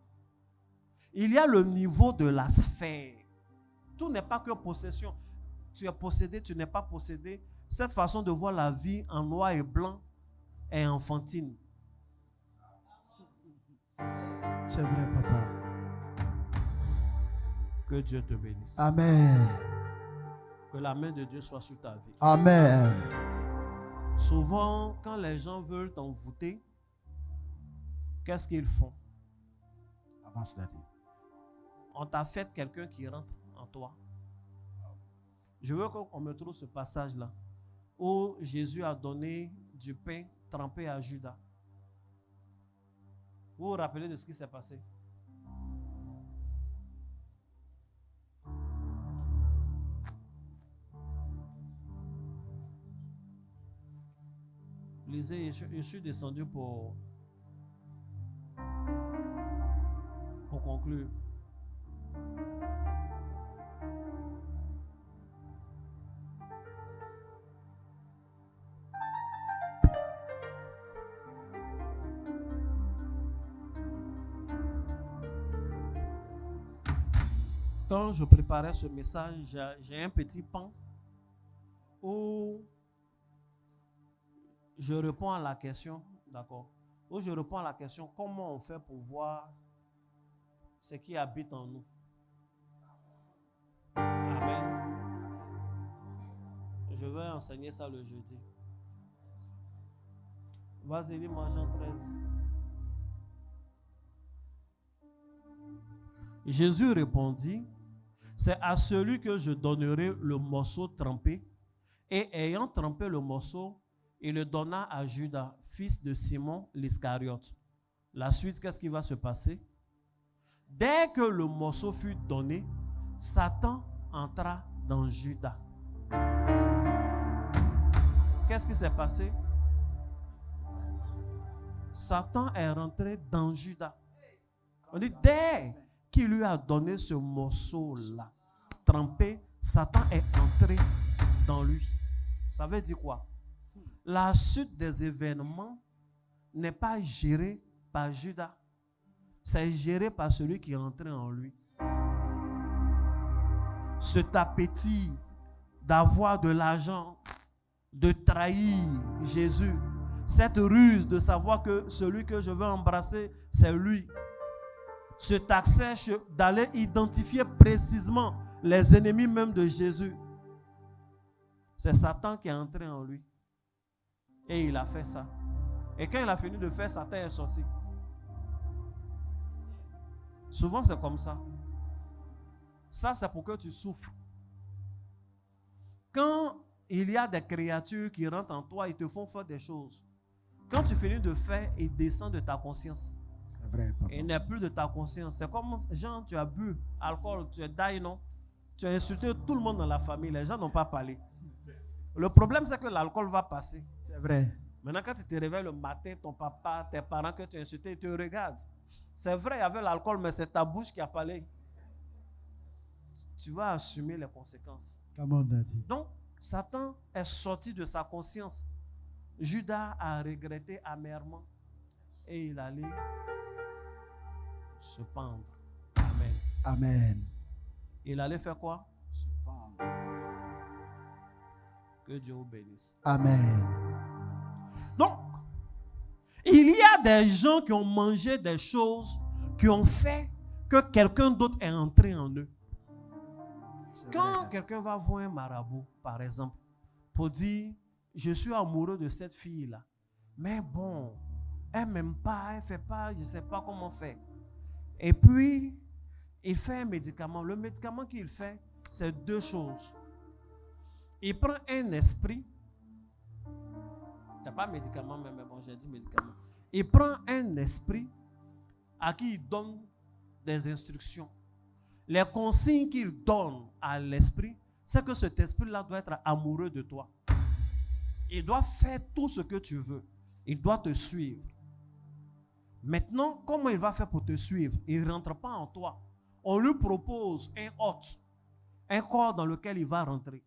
Il y a le niveau de la sphère. Tout n'est pas que possession. Tu es possédé, tu n'es pas possédé. Cette façon de voir la vie en noir et blanc est enfantine. C'est vrai, papa. Que Dieu te bénisse. Amen. Que la main de Dieu soit sur ta vie. Amen. Souvent, quand les gens veulent t'envoûter, qu'est-ce qu'ils font? Avance là. On t'a fait quelqu'un qui rentre en toi. Je veux qu'on me trouve ce passage-là où Jésus a donné du pain trempé à Judas. Vous vous rappelez de ce qui s'est passé? Lisez, je suis descendu pour conclure. Quand je préparais ce message, j'ai un petit pan où je réponds à la question, d'accord? Où je réponds à la question, comment on fait pour voir ce qui habite en nous? Amen. Je vais enseigner ça le jeudi. Vas-y, lis-moi Jean 13. Jésus répondit, c'est à celui que je donnerai le morceau trempé. Et ayant trempé le morceau, il le donna à Judas, fils de Simon l'Iscariote. La suite, qu'est-ce qui va se passer? Dès que le morceau fut donné, Satan entra dans Judas. Qu'est-ce qui s'est passé? Satan est rentré dans Judas. On dit, dès qu'il lui a donné ce morceau-là, trempé, Satan est entré dans lui. Ça veut dire quoi? La suite des événements n'est pas gérée par Judas. C'est géré par celui qui est entré en lui. Cet appétit d'avoir de l'argent, de trahir Jésus, cette ruse de savoir que celui que je veux embrasser, c'est lui. Cet accès d'aller identifier précisément les ennemis même de Jésus. C'est Satan qui est entré en lui. Et il a fait ça. Et quand il a fini de faire, Satan est sorti. Souvent, c'est comme ça. Ça, c'est pour que tu souffres. Quand il y a des créatures qui rentrent en toi, ils te font faire des choses. Quand tu finis de faire, ils descendent de ta conscience. C'est vrai, papa. Il n'est plus de ta conscience. C'est comme, Jean, tu as bu alcool, tu es daï, non? Tu as insulté tout le monde dans la famille. Les gens n'ont pas parlé. Le problème, c'est que l'alcool va passer. C'est vrai. Maintenant, quand tu te réveilles le matin, ton papa, tes parents que tu as insultés, ils te regardent. C'est vrai, il y avait l'alcool, mais c'est ta bouche qui a parlé. Tu vas assumer les conséquences. Come on, Daddy. Donc, Satan est sorti de sa conscience. Judas a regretté amèrement et il allait se pendre. Amen. Amen. Il allait faire quoi? Se pendre. Que Dieu vous bénisse. Amen. Donc, il y a des gens qui ont mangé des choses qui ont fait que quelqu'un d'autre est entré en eux. Quand quelqu'un va voir un marabout, par exemple, pour dire, je suis amoureux de cette fille-là, mais bon, elle ne m'aime pas, elle ne fait pas, je ne sais pas comment faire. Et puis, il fait un médicament. Le médicament qu'il fait, c'est deux choses. Il prend un esprit. Tu n'as pas médicament, mais bon, j'ai dit médicament. Il prend un esprit à qui il donne des instructions. Les consignes qu'il donne à l'esprit, c'est que cet esprit-là doit être amoureux de toi. Il doit faire tout ce que tu veux. Il doit te suivre. Maintenant, comment il va faire pour te suivre? Il ne rentre pas en toi. On lui propose un hôte, un corps dans lequel il va rentrer.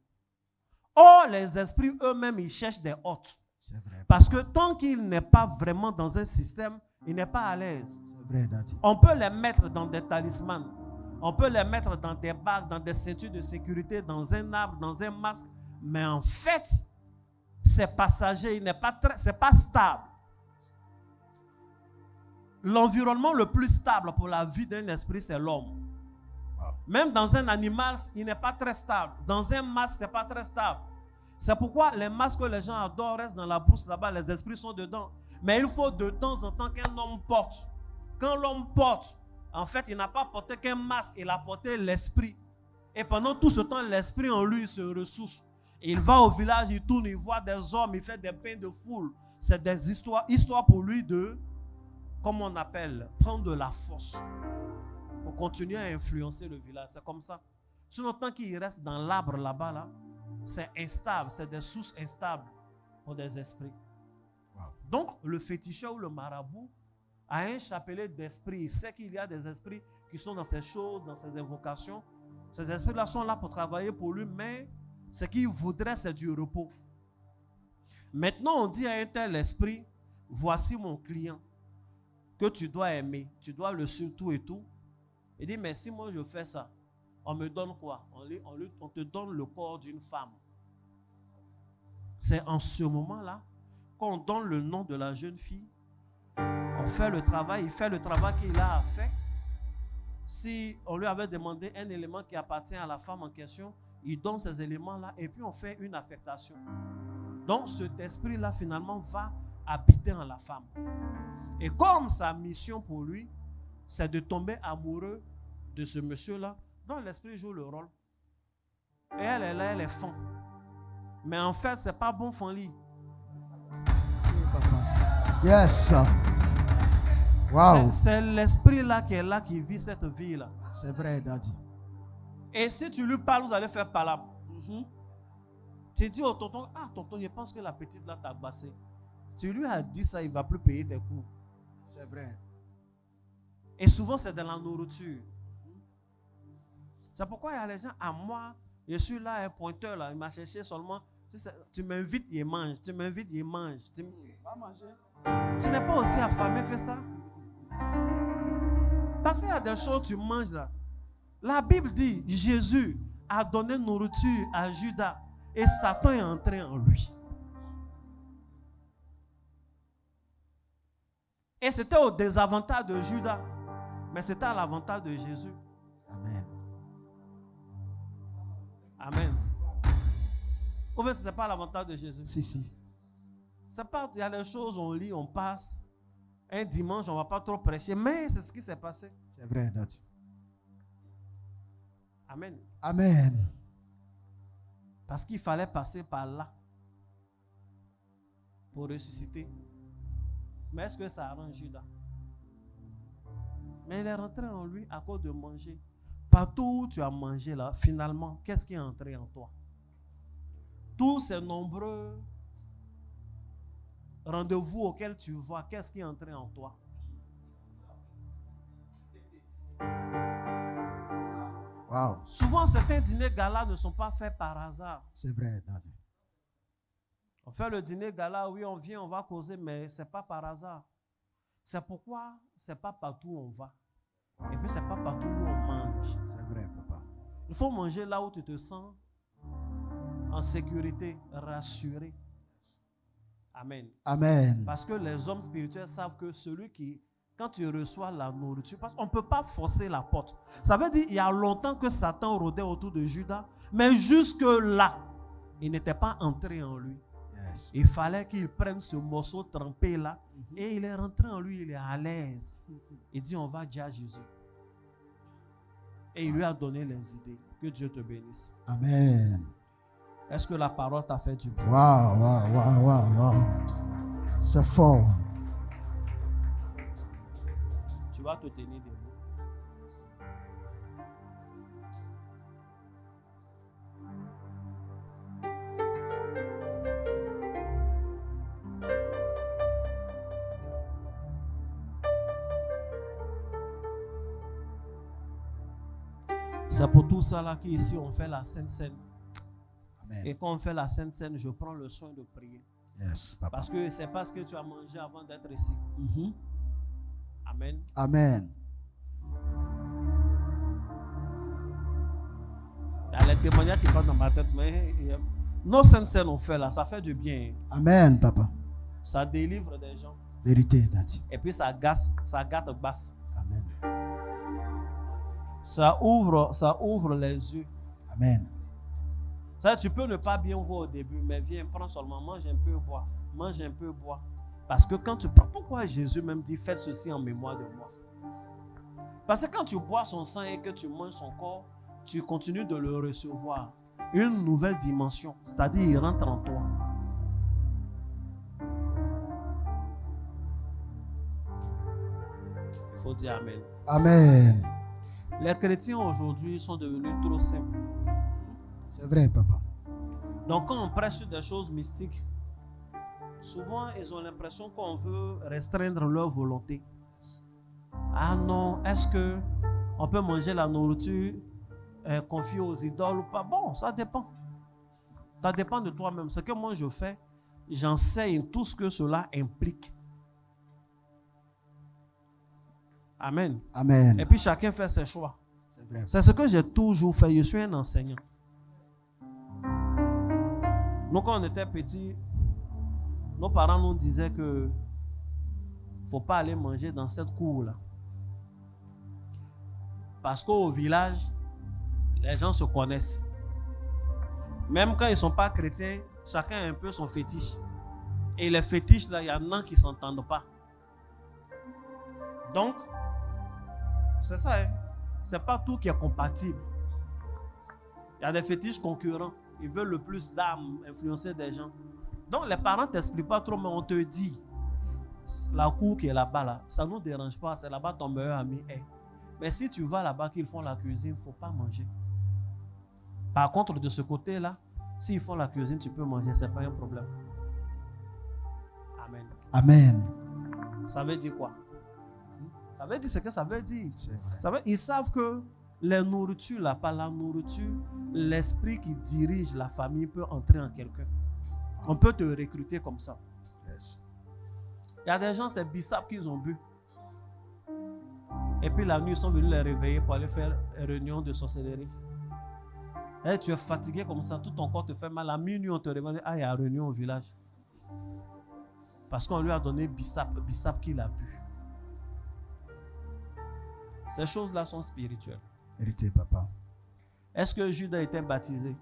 Or, les esprits eux-mêmes, ils cherchent des hôtes. C'est vrai. Parce que tant qu'il n'est pas vraiment dans un système, il n'est pas à l'aise. C'est vrai, Daddy. On peut les mettre dans des talismans. On peut les mettre dans des bagues, dans des ceintures de sécurité, dans un arbre, dans un masque. Mais en fait, c'est passager, c'est pas stable. L'environnement le plus stable pour la vie d'un esprit, c'est l'homme. Wow. Même dans un animal, il n'est pas très stable. Dans un masque, ce n'est pas très stable. C'est pourquoi les masques que les gens adorent restent dans la brousse là-bas, les esprits sont dedans. Mais il faut de temps en temps qu'un homme porte. Quand l'homme porte, en fait, il n'a pas porté qu'un masque, il a porté l'esprit. Et pendant tout ce temps, l'esprit en lui se ressource. Il va au village, il tourne, il voit des hommes, il fait des pains de foule. C'est des histoires pour lui de, comme on appelle, prendre de la force pour continuer à influencer le village. C'est comme ça. Sinon, tant qu'il reste dans l'arbre là-bas, là, c'est instable, c'est des sources instables pour des esprits. Wow. Donc, le féticheur ou le marabout a un chapelet d'esprits. Il sait qu'il y a des esprits qui sont dans ces choses, dans ces invocations. Ces esprits-là sont là pour travailler pour lui, mais ce qu'il voudrait, c'est du repos. Maintenant, on dit à un tel esprit, voici mon client que tu dois aimer, tu dois le suivre tout et tout. Il dit, mais si moi je fais ça, on me donne quoi? On te donne le corps d'une femme. C'est en ce moment-là qu'on donne le nom de la jeune fille. On fait le travail, il fait le travail qu'il a à faire. Si on lui avait demandé un élément qui appartient à la femme en question, il donne ces éléments-là et puis on fait une affectation. Donc cet esprit-là finalement va habiter en la femme. Et comme sa mission pour lui, c'est de tomber amoureux de ce monsieur-là, dont l'esprit joue le rôle. Et elle est là, elle est fond. Mais en fait, c'est pas bon fond lit. Yes. Wow. C'est l'esprit là, qui vit cette vie-là. C'est vrai, Daddy. Et si tu lui parles, vous allez faire palabre. Tu dis au tonton, tonton, je pense que la petite là t'a bassé. Tu lui as dit ça, il ne va plus payer tes coûts. C'est vrai. Et souvent, c'est dans la nourriture. C'est pourquoi il y a les gens, moi, je suis là, un pointeur, là, il m'a cherché seulement. Tu m'invites, il mange. Tu m'invites, il mange. Tu n'es pas aussi affamé que ça. Parce qu'il y a des choses que tu manges là. La Bible dit, Jésus a donné nourriture à Judas et Satan est entré en lui. Et c'était au désavantage de Judas, mais c'était à l'avantage de Jésus. Amen. Amen. Ou bien ce n'était pas à l'avantage de Jésus? Si. C'est pas, il y a des choses, on lit, on passe. Un dimanche, on ne va pas trop prêcher, mais c'est ce qui s'est passé. C'est vrai, Daddy. Amen. Amen. Parce qu'il fallait passer par là pour ressusciter. Mais est-ce que ça arrange Judas? Mais il est rentré en lui à cause de manger. Partout où tu as mangé là, finalement, qu'est-ce qui est entré en toi? Tous ces nombreux rendez-vous auxquels tu vas, qu'est-ce qui est entré en toi? Wow. Souvent, certains dîners gala ne sont pas faits par hasard. C'est vrai, Daddy. On fait le dîner gala, oui, on vient, on va causer, mais ce n'est pas par hasard. C'est pourquoi ce n'est pas partout où on va. Et puis, ce n'est pas partout où on mange. C'est vrai, papa. Il faut manger là où tu te sens en sécurité, rassuré. Amen. Amen. Parce que les hommes spirituels savent que celui qui, quand tu reçois la nourriture, parce qu'on ne peut pas forcer la porte. Ça veut dire qu'il y a longtemps que Satan rôdait autour de Judas, mais jusque là, il n'était pas entré en lui. Yes. Il fallait qu'il prenne ce morceau trempé là, et il est rentré en lui, il est à l'aise. Il dit, on va dire à Jésus. Et il lui a donné les idées. Que Dieu te bénisse. Amen. Est-ce que la parole t'a fait du bien? Wow. C'est fort. Tu vas te tenir debout. C'est pour tout ça là qu'ici on fait la Sainte Seine. Amen. Et quand on fait la Sainte Seine, je prends le soin de prier. Yes, papa. Parce que c'est parce que tu as mangé avant d'être ici. Amen. Amen. Il y a les témoignages qui passent dans ma tête, mais nos Saintes Seines on fait là, ça fait du bien. Amen, papa. Ça délivre des gens. Vérité, Daddy. Et puis ça gâte basse. Amen. Ça ouvre les yeux. Amen. Ça, tu peux ne pas bien voir au début, mais viens, prends seulement, mange un peu, bois. Mange un peu, bois. Parce que quand tu prends, pourquoi Jésus même dit, faites ceci en mémoire de moi? Parce que quand tu bois son sang et que tu manges son corps, tu continues de le recevoir. Une nouvelle dimension, c'est-à-dire il rentre en toi. Il faut dire Amen. Amen. Les chrétiens aujourd'hui sont devenus trop simples. C'est vrai, papa. Donc quand on prêche sur des choses mystiques, souvent ils ont l'impression qu'on veut restreindre leur volonté. Ah non, est-ce que on peut manger la nourriture confiée aux idoles ou pas? Bon, ça dépend. Ça dépend de toi-même. Ce que moi je fais, j'enseigne tout ce que cela implique. Amen. Amen. Et puis chacun fait ses choix. C'est vrai. C'est ce que j'ai toujours fait. Je suis un enseignant. Nous, quand on était petits, nos parents nous disaient que faut pas aller manger dans cette cour-là. Parce qu'au village, les gens se connaissent. Même quand ils ne sont pas chrétiens, chacun a un peu son fétiche. Et les fétiches, là, il y en a qui ne s'entendent pas. Donc, c'est ça. Hein? c'est pas tout qui est compatible. Il y a des fétiches concurrents. Ils veulent le plus d'âmes, influencer des gens. Donc les parents ne t'expliquent pas trop, mais on te dit, la cour qui est là-bas, là, ça ne nous dérange pas, c'est là-bas ton meilleur ami est. Mais si tu vas là-bas qu'ils font la cuisine, il ne faut pas manger. Par contre, de ce côté-là, s'ils font la cuisine, tu peux manger, ce n'est pas un problème. Amen. Amen. Ça veut dire quoi? Ça veut dire ce que ça veut dire. C'est vrai. Ils savent que les nourritures, là, par la nourriture, l'esprit qui dirige la famille peut entrer en quelqu'un. On peut te recruter comme ça. Yes. Il y a des gens, c'est bissap qu'ils ont bu. Et puis la nuit, ils sont venus les réveiller pour aller faire une réunion de sorcellerie. Et tu es fatigué comme ça, tout ton corps te fait mal. À minuit, on te réveille. Ah, il y a une réunion au village. Parce qu'on lui a donné bissap qu'il a bu. Ces choses-là sont spirituelles. Vérité, papa. Est-ce que Judas était baptisé?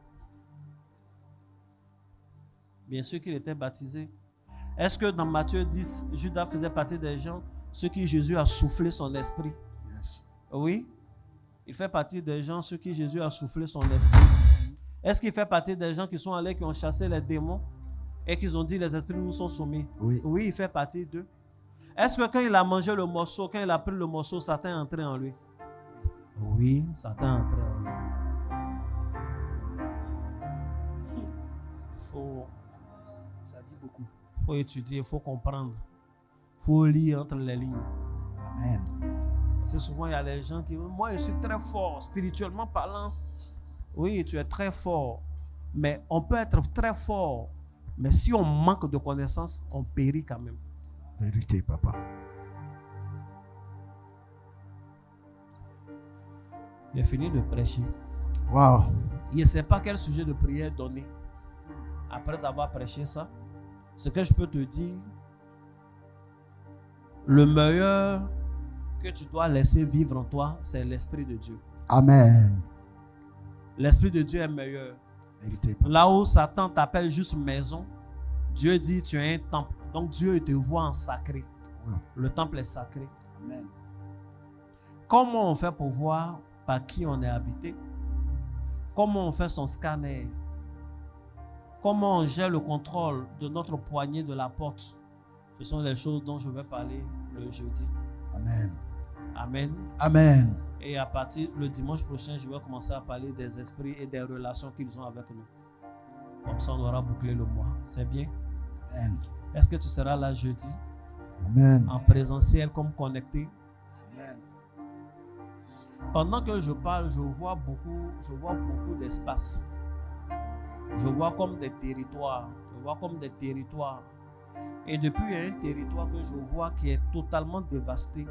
Bien sûr qu'il était baptisé. Est-ce que dans Matthieu 10, Judas faisait partie des gens ceux qui Jésus a soufflé son esprit? Yes. Oui. Il fait partie des gens ceux qui Jésus a soufflé son esprit. Est-ce qu'il fait partie des gens qui sont allés, qui ont chassé les démons et qui ont dit les esprits nous sont soumis? Oui. Oui, il fait partie d'eux. Est-ce que quand il a mangé le morceau, quand il a pris le morceau, Satan est entré en lui? Oui, Satan est entré en lui. Ça dit beaucoup. Il faut étudier, il faut comprendre. Il faut lire entre les lignes. Amen. C'est souvent, il y a les gens qui disent, moi je suis très fort, spirituellement parlant. Oui, tu es très fort. Mais on peut être très fort. Mais si on manque de connaissances, on périt quand même. Vérité, papa. J'ai fini de prêcher. Wow. Je ne sais pas quel sujet de prière donner. Après avoir prêché ça, ce que je peux te dire, le meilleur que tu dois laisser vivre en toi, c'est l'Esprit de Dieu. Amen. L'Esprit de Dieu est meilleur. Vérité, papa. Là où Satan t'appelle juste maison, Dieu dit tu es un temple. Donc Dieu te voit en sacré. Wow. Le temple est sacré. Amen. Comment on fait pour voir par qui on est habité? Comment on fait son scanner? Comment on gère le contrôle de notre poignée de la porte? Ce sont les choses dont je vais parler le jeudi. Amen. Amen. Amen. Et à partir le dimanche prochain, je vais commencer à parler des esprits et des relations qu'ils ont avec nous. Comme ça, on aura bouclé le mois. C'est bien? Amen. Est-ce que tu seras là jeudi? Amen. En présentiel comme connecté? Amen. Pendant que je parle, je vois beaucoup d'espace. Je vois comme des territoires. Je vois comme des territoires. Et depuis, il y a un territoire que je vois qui est totalement dévasté.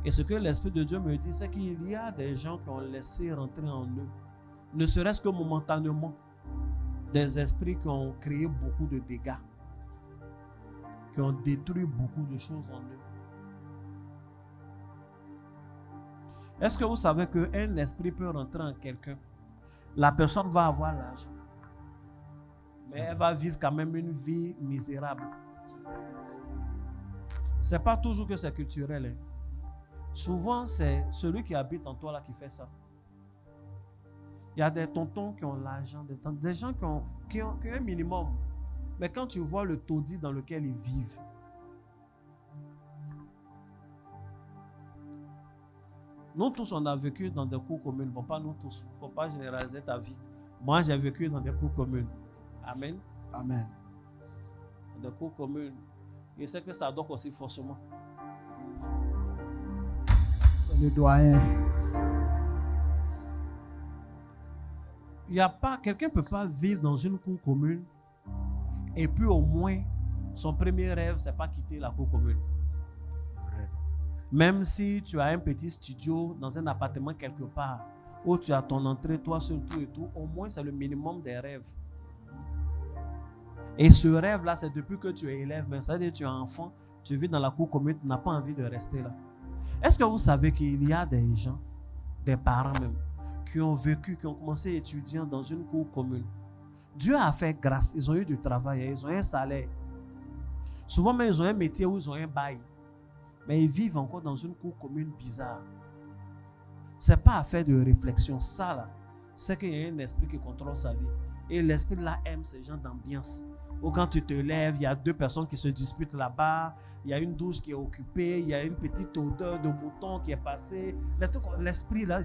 Et ce que l'Esprit de Dieu me dit, c'est qu'il y a des gens qui ont laissé rentrer en eux, ne serait-ce que momentanément, des esprits qui ont créé beaucoup de dégâts, qui ont détruit beaucoup de choses en eux. Est-ce que vous savez qu'un esprit peut rentrer en quelqu'un? La personne va avoir l'argent, mais elle va vivre quand même une vie misérable. Ce n'est pas toujours que c'est culturel. Hein. Souvent, c'est celui qui habite en toi là qui fait ça. Il y a des tontons qui ont l'argent, des gens qui ont un minimum. Mais quand tu vois le taudis dans lequel ils vivent, nous tous, on a vécu dans des cours communes. Bon, pas nous tous. Il ne faut pas généraliser ta vie. Moi, j'ai vécu dans des cours communes. Amen. Amen. Dans des cours communes. Je sais que ça doit aussi forcément. C'est le doyen. Il y a pas, quelqu'un ne peut pas vivre dans une cour commune et puis au moins, son premier rêve, c'est pas quitter la cour commune. C'est vrai. Même si tu as un petit studio dans un appartement quelque part, où tu as ton entrée, toi seul, tout et tout, au moins c'est le minimum des rêves. Et ce rêve-là, c'est depuis que tu es élève, mais ça veut dire que tu es enfant, tu vis dans la cour commune, tu n'as pas envie de rester là. Est-ce que vous savez qu'il y a des gens, des parents même, qui ont vécu, qui ont commencé étudiant dans une cour commune? Dieu a fait grâce, ils ont eu du travail, ils ont un salaire. Souvent même, ils ont un métier où ils ont un bail. Mais ils vivent encore dans une cour commune bizarre. c'est pas affaire de réflexion. Ça là, c'est qu'il y a un esprit qui contrôle sa vie. Et l'esprit là aime ces gens d'ambiance. Ou quand tu te lèves, il y a 2 personnes qui se disputent là-bas. Il y a une douche qui est occupée. Il y a une petite odeur de mouton qui est passée. L'esprit là,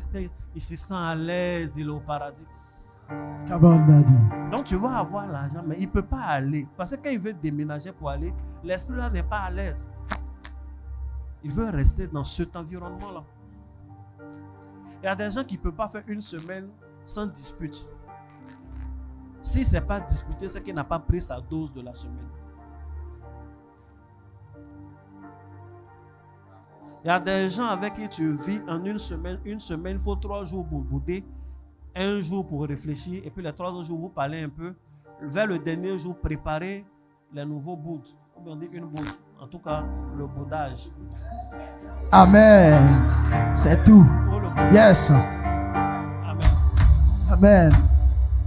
il se sent à l'aise. Il est au paradis. Donc tu vas avoir l'argent, mais il ne peut pas aller. Parce que quand il veut déménager pour aller, l'esprit là n'est pas à l'aise. Il veut rester dans cet environnement-là. Il y a des gens qui ne peuvent pas faire une semaine sans dispute. Si ce n'est pas disputé, c'est qu'il n'a pas pris sa dose de la semaine. Il y a des gens avec qui tu vis en une semaine, il faut 3 jours pour bouder, 1 jour pour réfléchir, et puis les 3 autres jours, vous parlez un peu. Vers le dernier jour, préparer les nouveaux bouds. On dit une boud. En tout cas, le boudage. Amen. C'est tout. Yes. Amen. Amen.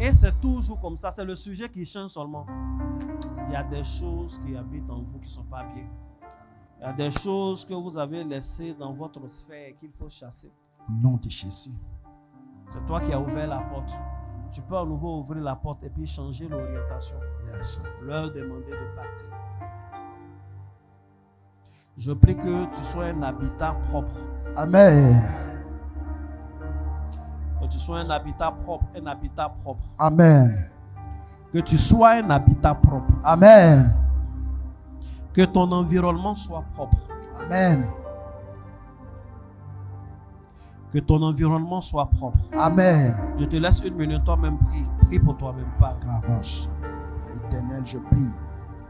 Et c'est toujours comme ça. C'est le sujet qui change seulement. Il y a des choses qui habitent en vous qui ne sont pas bien. Il y a des choses que vous avez laissées dans votre sphère qu'il faut chasser. Au nom de Jésus. C'est toi qui as ouvert la porte. Tu peux à nouveau ouvrir la porte et puis changer l'orientation. Yes. Leur demander de partir. Je prie que tu sois un habitat propre. Amen. Que tu sois un habitat propre. Un habitat propre. Amen. Que tu sois un habitat propre. Amen. Que ton environnement soit propre. Amen. Que ton environnement soit propre. Amen. Je te laisse 1 minute, toi-même prie. Prie pour toi-même. Parle. Éternel, je prie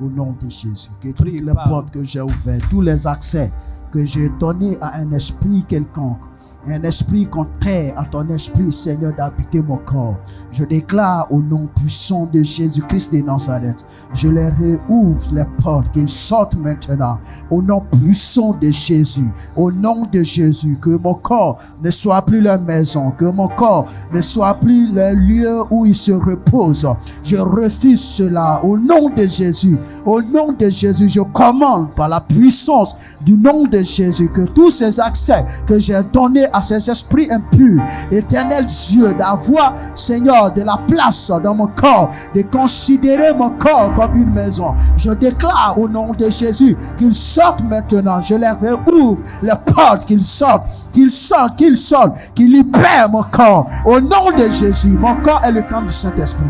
au nom de Jésus que toutes les portes que j'ai ouvertes, tous les accès que j'ai donnés à un esprit quelconque, un esprit contraire à ton esprit, Seigneur, d'habiter mon corps. Je déclare au nom puissant de Jésus-Christ de Nazareth, je les réouvre les portes, qu'ils sortent maintenant. Au nom puissant de Jésus, au nom de Jésus, que mon corps ne soit plus leur maison, que mon corps ne soit plus le lieu où ils se reposent. Je refuse cela au nom de Jésus. Au nom de Jésus, je commande par la puissance du nom de Jésus que tous ces accès que j'ai donnés à ces esprits impurs, éternel Dieu, d'avoir, Seigneur, de la place dans mon corps, de considérer mon corps comme une maison. Je déclare au nom de Jésus qu'ils sortent maintenant. Je les rouvre les portes, qu'ils sortent, qu'ils sortent, qu'ils sortent, qu'ils libèrent mon corps. Au nom de Jésus, mon corps est le temple du Saint-Esprit.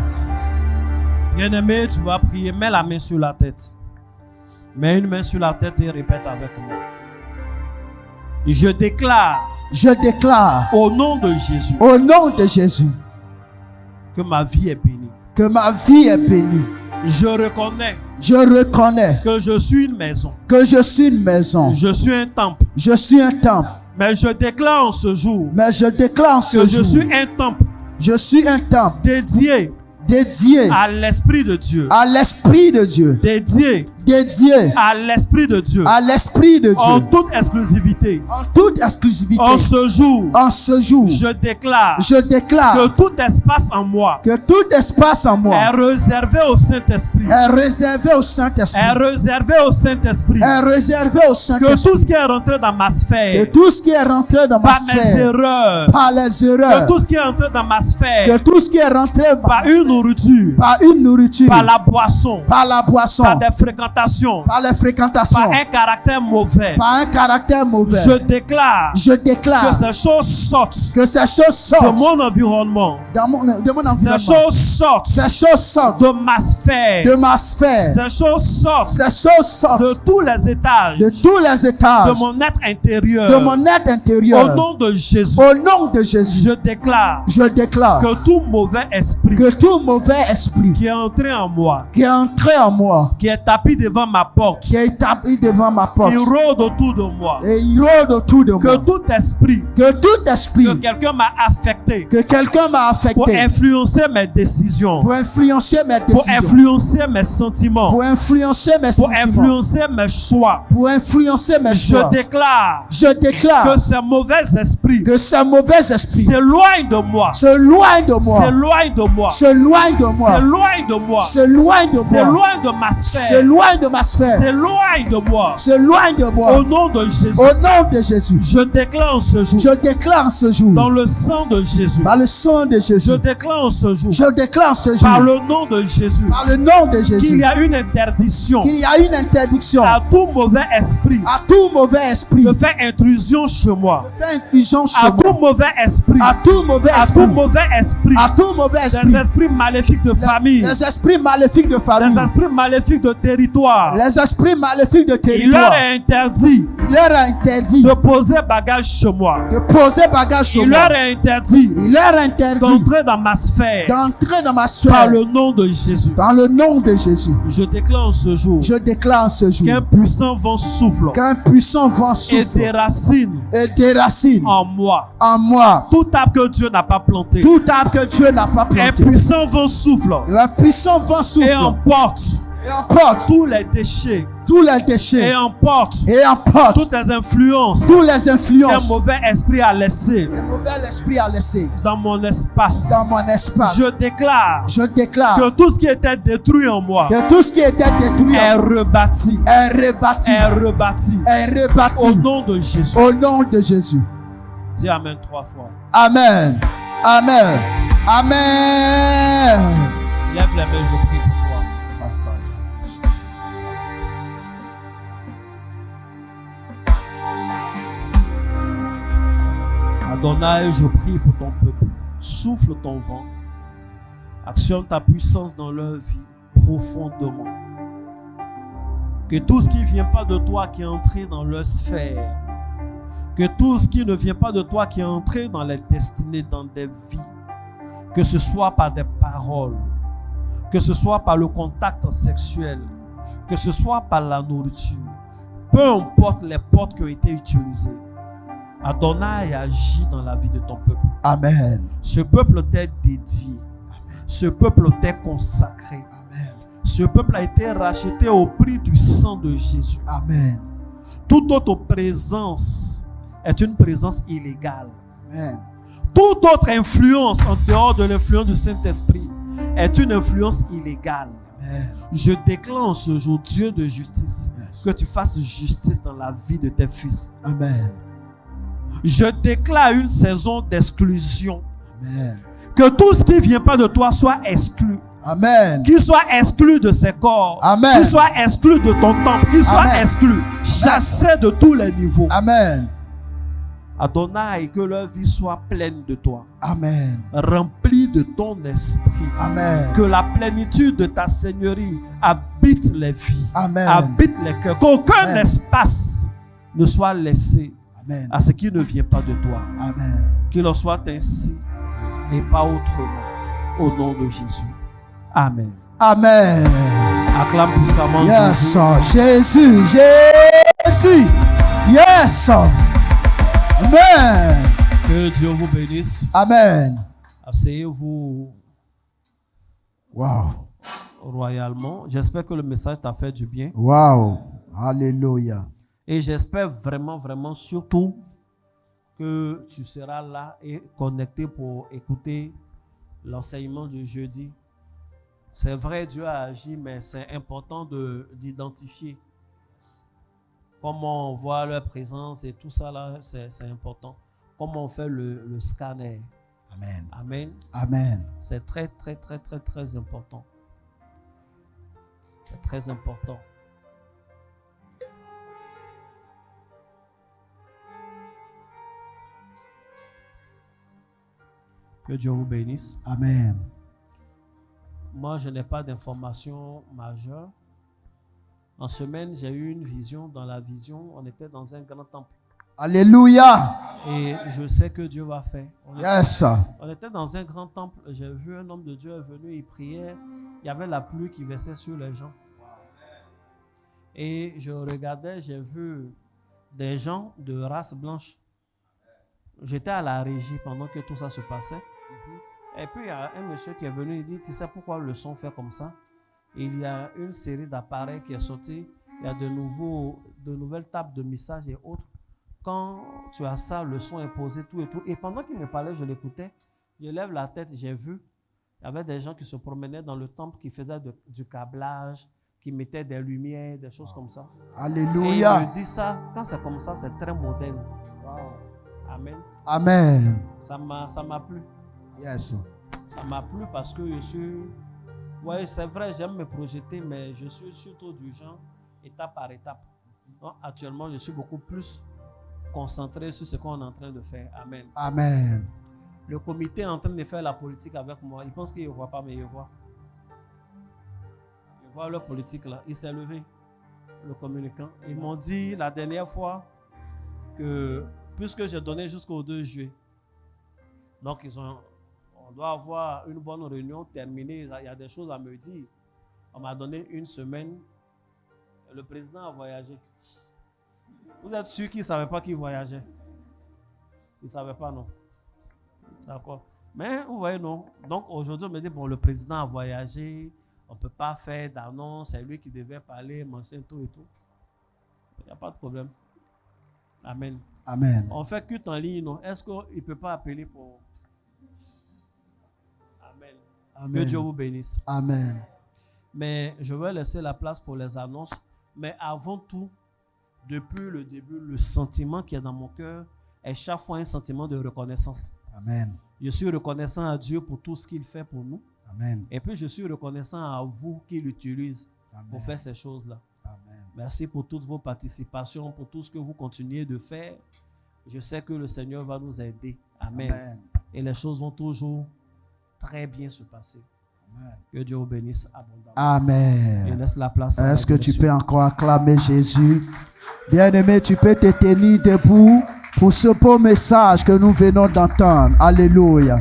Bien-aimé, tu vas prier, mets la main sur la tête. Mets une main sur la tête et répète avec moi. Je déclare au nom de Jésus que ma vie est bénie. Je reconnais que je suis une maison. Je suis un temple. Mais je déclare en ce jour que je suis un temple dédié à l'Esprit de Dieu. Dédié à l'Esprit de Dieu. En toute exclusivité. En ce jour. Je déclare que tout espace en moi est réservé au Saint-Esprit. Que tout ce qui est rentré dans ma sphère par mes erreurs, que tout ce qui est rentré dans ma sphère par une nourriture, par la boisson, par des fréquentations, par les fréquentations, par un caractère mauvais, je déclare que ces choses sortent de mon environnement, ces choses sortent de ma sphère, ces choses sortent de tous les étages de mon être intérieur. Au nom de Jésus, je déclare que tout mauvais esprit qui est entré en moi, qui est tapis devant ma porte, il rôde autour de moi, que tout esprit que quelqu'un m'a affecté pour influencer mes décisions, pour influencer mes sentiments, pour influencer mes choix, je déclare que ces mauvais esprits s'éloignent de moi, s'éloignent de ma sphère, s'éloignent s'éloigne de ma sphère. s'éloigne de moi. S'éloigne de moi. Au nom de Jésus. Au nom de Jésus. Je déclare en ce jour. Je déclare en ce jour. Dans le sang de Jésus. Par le sang de Je Jésus. déclare en ce jour. Je déclare en ce jour. Par le nom de Jésus. Par le nom de Qu'il Jésus. y a une interdiction. Qu'il y a une interdiction. À tout mauvais esprit. À tout mauvais esprit. De faire intrusion chez moi. De faire intrusion chez À moi. tout mauvais esprit. À tout mauvais À esprit. tout mauvais esprit. À tout mauvais esprit. Des esprits maléfiques de famille. Les esprits maléfiques de famille. Des esprits maléfiques de territoire. Les esprits maléfiques de Il leur territoire. est interdit Il leur a interdit de poser bagage chez moi. de poser bagage chez Il moi. leur est interdit Il leur a interdit d'entrer dans ma sphère d'entrer dans ma par sphère. le nom de Jésus. Dans le nom de Jésus. Je déclare en ce jour Je déclare en ce jour qu'un puissant vent souffle qu'un puissant vent et souffle déracine et déracine en moi en moi tout arbre que Dieu n'a pas planté. tout arbre que Dieu n'a pas Un planté. puissant vent souffle Le puissant vent et souffle emporte et emporte tous les déchets tous les et déchets emporte et emporte toutes les influences tous les qu'un influences mauvais esprit a laissées que le mauvais esprit a laissé dans mon espace. dans mon espace. Je déclare Je déclare que tout ce qui était détruit en moi que tout ce qui était détruit est rebâti. est rebâti. Est rebâti. Est rebâti. Au nom de Jésus. Au nom de Jésus. Dis Amen 3 fois. Amen. Amen. Amen. Lève les mains, je prie pour toi. Adonai, je prie pour ton peuple. Souffle ton vent. Actionne ta puissance dans leur vie profondément. Que tout ce qui ne vient pas de toi qui est entré dans leur sphère, que tout ce qui ne vient pas de toi qui est entré dans les destinées, dans des vies, que ce soit par des paroles, que ce soit par le contact sexuel, que ce soit par la nourriture, peu importe les portes qui ont été utilisées, Adonai agit dans la vie de ton peuple. Amen. Ce peuple t'est dédié. Ce peuple t'est consacré. Amen. Ce peuple a été racheté au prix du sang de Jésus. Amen. Toute autre présence est une présence illégale. Amen. Toute autre influence en dehors de l'influence du Saint-Esprit est une influence illégale. Amen. Je déclare en ce jour, Dieu de justice, Yes. que tu fasses justice dans la vie de tes fils. Amen. Je déclare une saison d'exclusion. Amen. Que tout ce qui ne vient pas de toi soit exclu. Amen. Qu'il soit exclu de ses corps. Amen. Qu'il soit exclu de ton temple. Qu'il soit Amen. exclu. Chassé de tous les niveaux. Amen. Adonai, que leur vie soit pleine de toi. Amen. Remplie de ton esprit. Amen. Que la plénitude de ta seigneurie habite les vies. Amen. Habite les cœurs. Qu'aucun Amen. espace ne soit laissé Amen. à ce qui ne vient pas de toi. Amen. Qu'il en soit ainsi et pas autrement. Au nom de Jésus. Amen. Amen. Acclame puissamment Yes, Jésus. Jésus. Jésus. Yes. Amen. Que Dieu vous bénisse. Amen. Asseyez-vous Wow. royalement. J'espère que le message t'a fait du bien. Wow. Alléluia. Et j'espère vraiment, vraiment, surtout que tu seras là et connecté pour écouter l'enseignement du jeudi. C'est vrai, Dieu a agi, mais c'est important d'identifier comment on voit leur présence et tout ça là, c'est important. Comment on fait le scanner. Amen. Amen. Amen. C'est très, très, très, très, très important. C'est très important. Que Dieu vous bénisse. Amen. Moi, je n'ai pas d'informations majeures. En semaine, j'ai eu une vision. Dans la vision, on était dans un grand temple. Alléluia. Et je sais que Dieu va faire. Yes. On était dans un grand temple. J'ai vu un homme de Dieu venu, il priait. Il y avait la pluie qui versait sur les gens. Et je regardais, j'ai vu des gens de race blanche. J'étais à la régie pendant que tout ça se passait. Et puis il y a un monsieur qui est venu, il dit, tu sais pourquoi le son fait comme ça? Et il y a une série d'appareils qui est sortie. Il y a de nouvelles tables de messages et autres. Quand tu as ça, le son est posé, tout et tout. Et pendant qu'il me parlait, je l'écoutais. Je lève la tête, j'ai vu. Il y avait des gens qui se promenaient dans le temple, qui faisaient du câblage, qui mettaient des lumières, des choses comme ça. Et Alléluia. il me dit ça, quand c'est comme ça, c'est très moderne. Amen. Amen. Ça m'a plu. Yes. Ça m'a plu parce que je suis... Oui, c'est vrai, j'aime me projeter, mais je suis surtout du genre étape par étape. Donc, actuellement, je suis beaucoup plus concentré sur ce qu'on est en train de faire. Amen. Amen. Le comité est en train de faire la politique avec moi. Il pense qu'il ne voit pas, mais il voit. Il voit leur politique là. Il s'est levé, le communicant. Ils m'ont dit la dernière fois que, puisque j'ai donné jusqu'au 2 juillet, donc on doit avoir une bonne réunion terminée. Il y a des choses à me dire. On m'a donné une semaine. Le président a voyagé. Vous êtes sûr qu'il ne savait pas qu'il voyageait? Il ne savait pas, non? D'accord. Mais vous voyez, non. Donc aujourd'hui, on me dit, bon, le président a voyagé. On ne peut pas faire d'annonce. C'est lui qui devait parler, machin, tout et tout. Il n'y a pas de problème. Amen. Amen. On fait culte en ligne, non? Est-ce qu'il ne peut pas appeler pour... Amen. Amen. Que Dieu vous bénisse. Amen. Mais je vais laisser la place pour les annonces. Mais avant tout, depuis le début, le sentiment qui est dans mon cœur est chaque fois un sentiment de reconnaissance. Amen. Je suis reconnaissant à Dieu pour tout ce qu'il fait pour nous. Amen. Et puis je suis reconnaissant à vous qui l'utilisez Amen. pour faire ces choses-là. Amen. Merci pour toutes vos participations, pour tout ce que vous continuez de faire. Je sais que le Seigneur va nous aider. Amen. Amen. Et les choses vont toujours très bien se passer. Amen. Que Dieu vous bénisse abondamment. Amen. Et laisse la place à la Est-ce que tu direction. peux encore acclamer Jésus? Bien-aimé, tu peux te tenir debout pour ce beau message que nous venons d'entendre. Alléluia.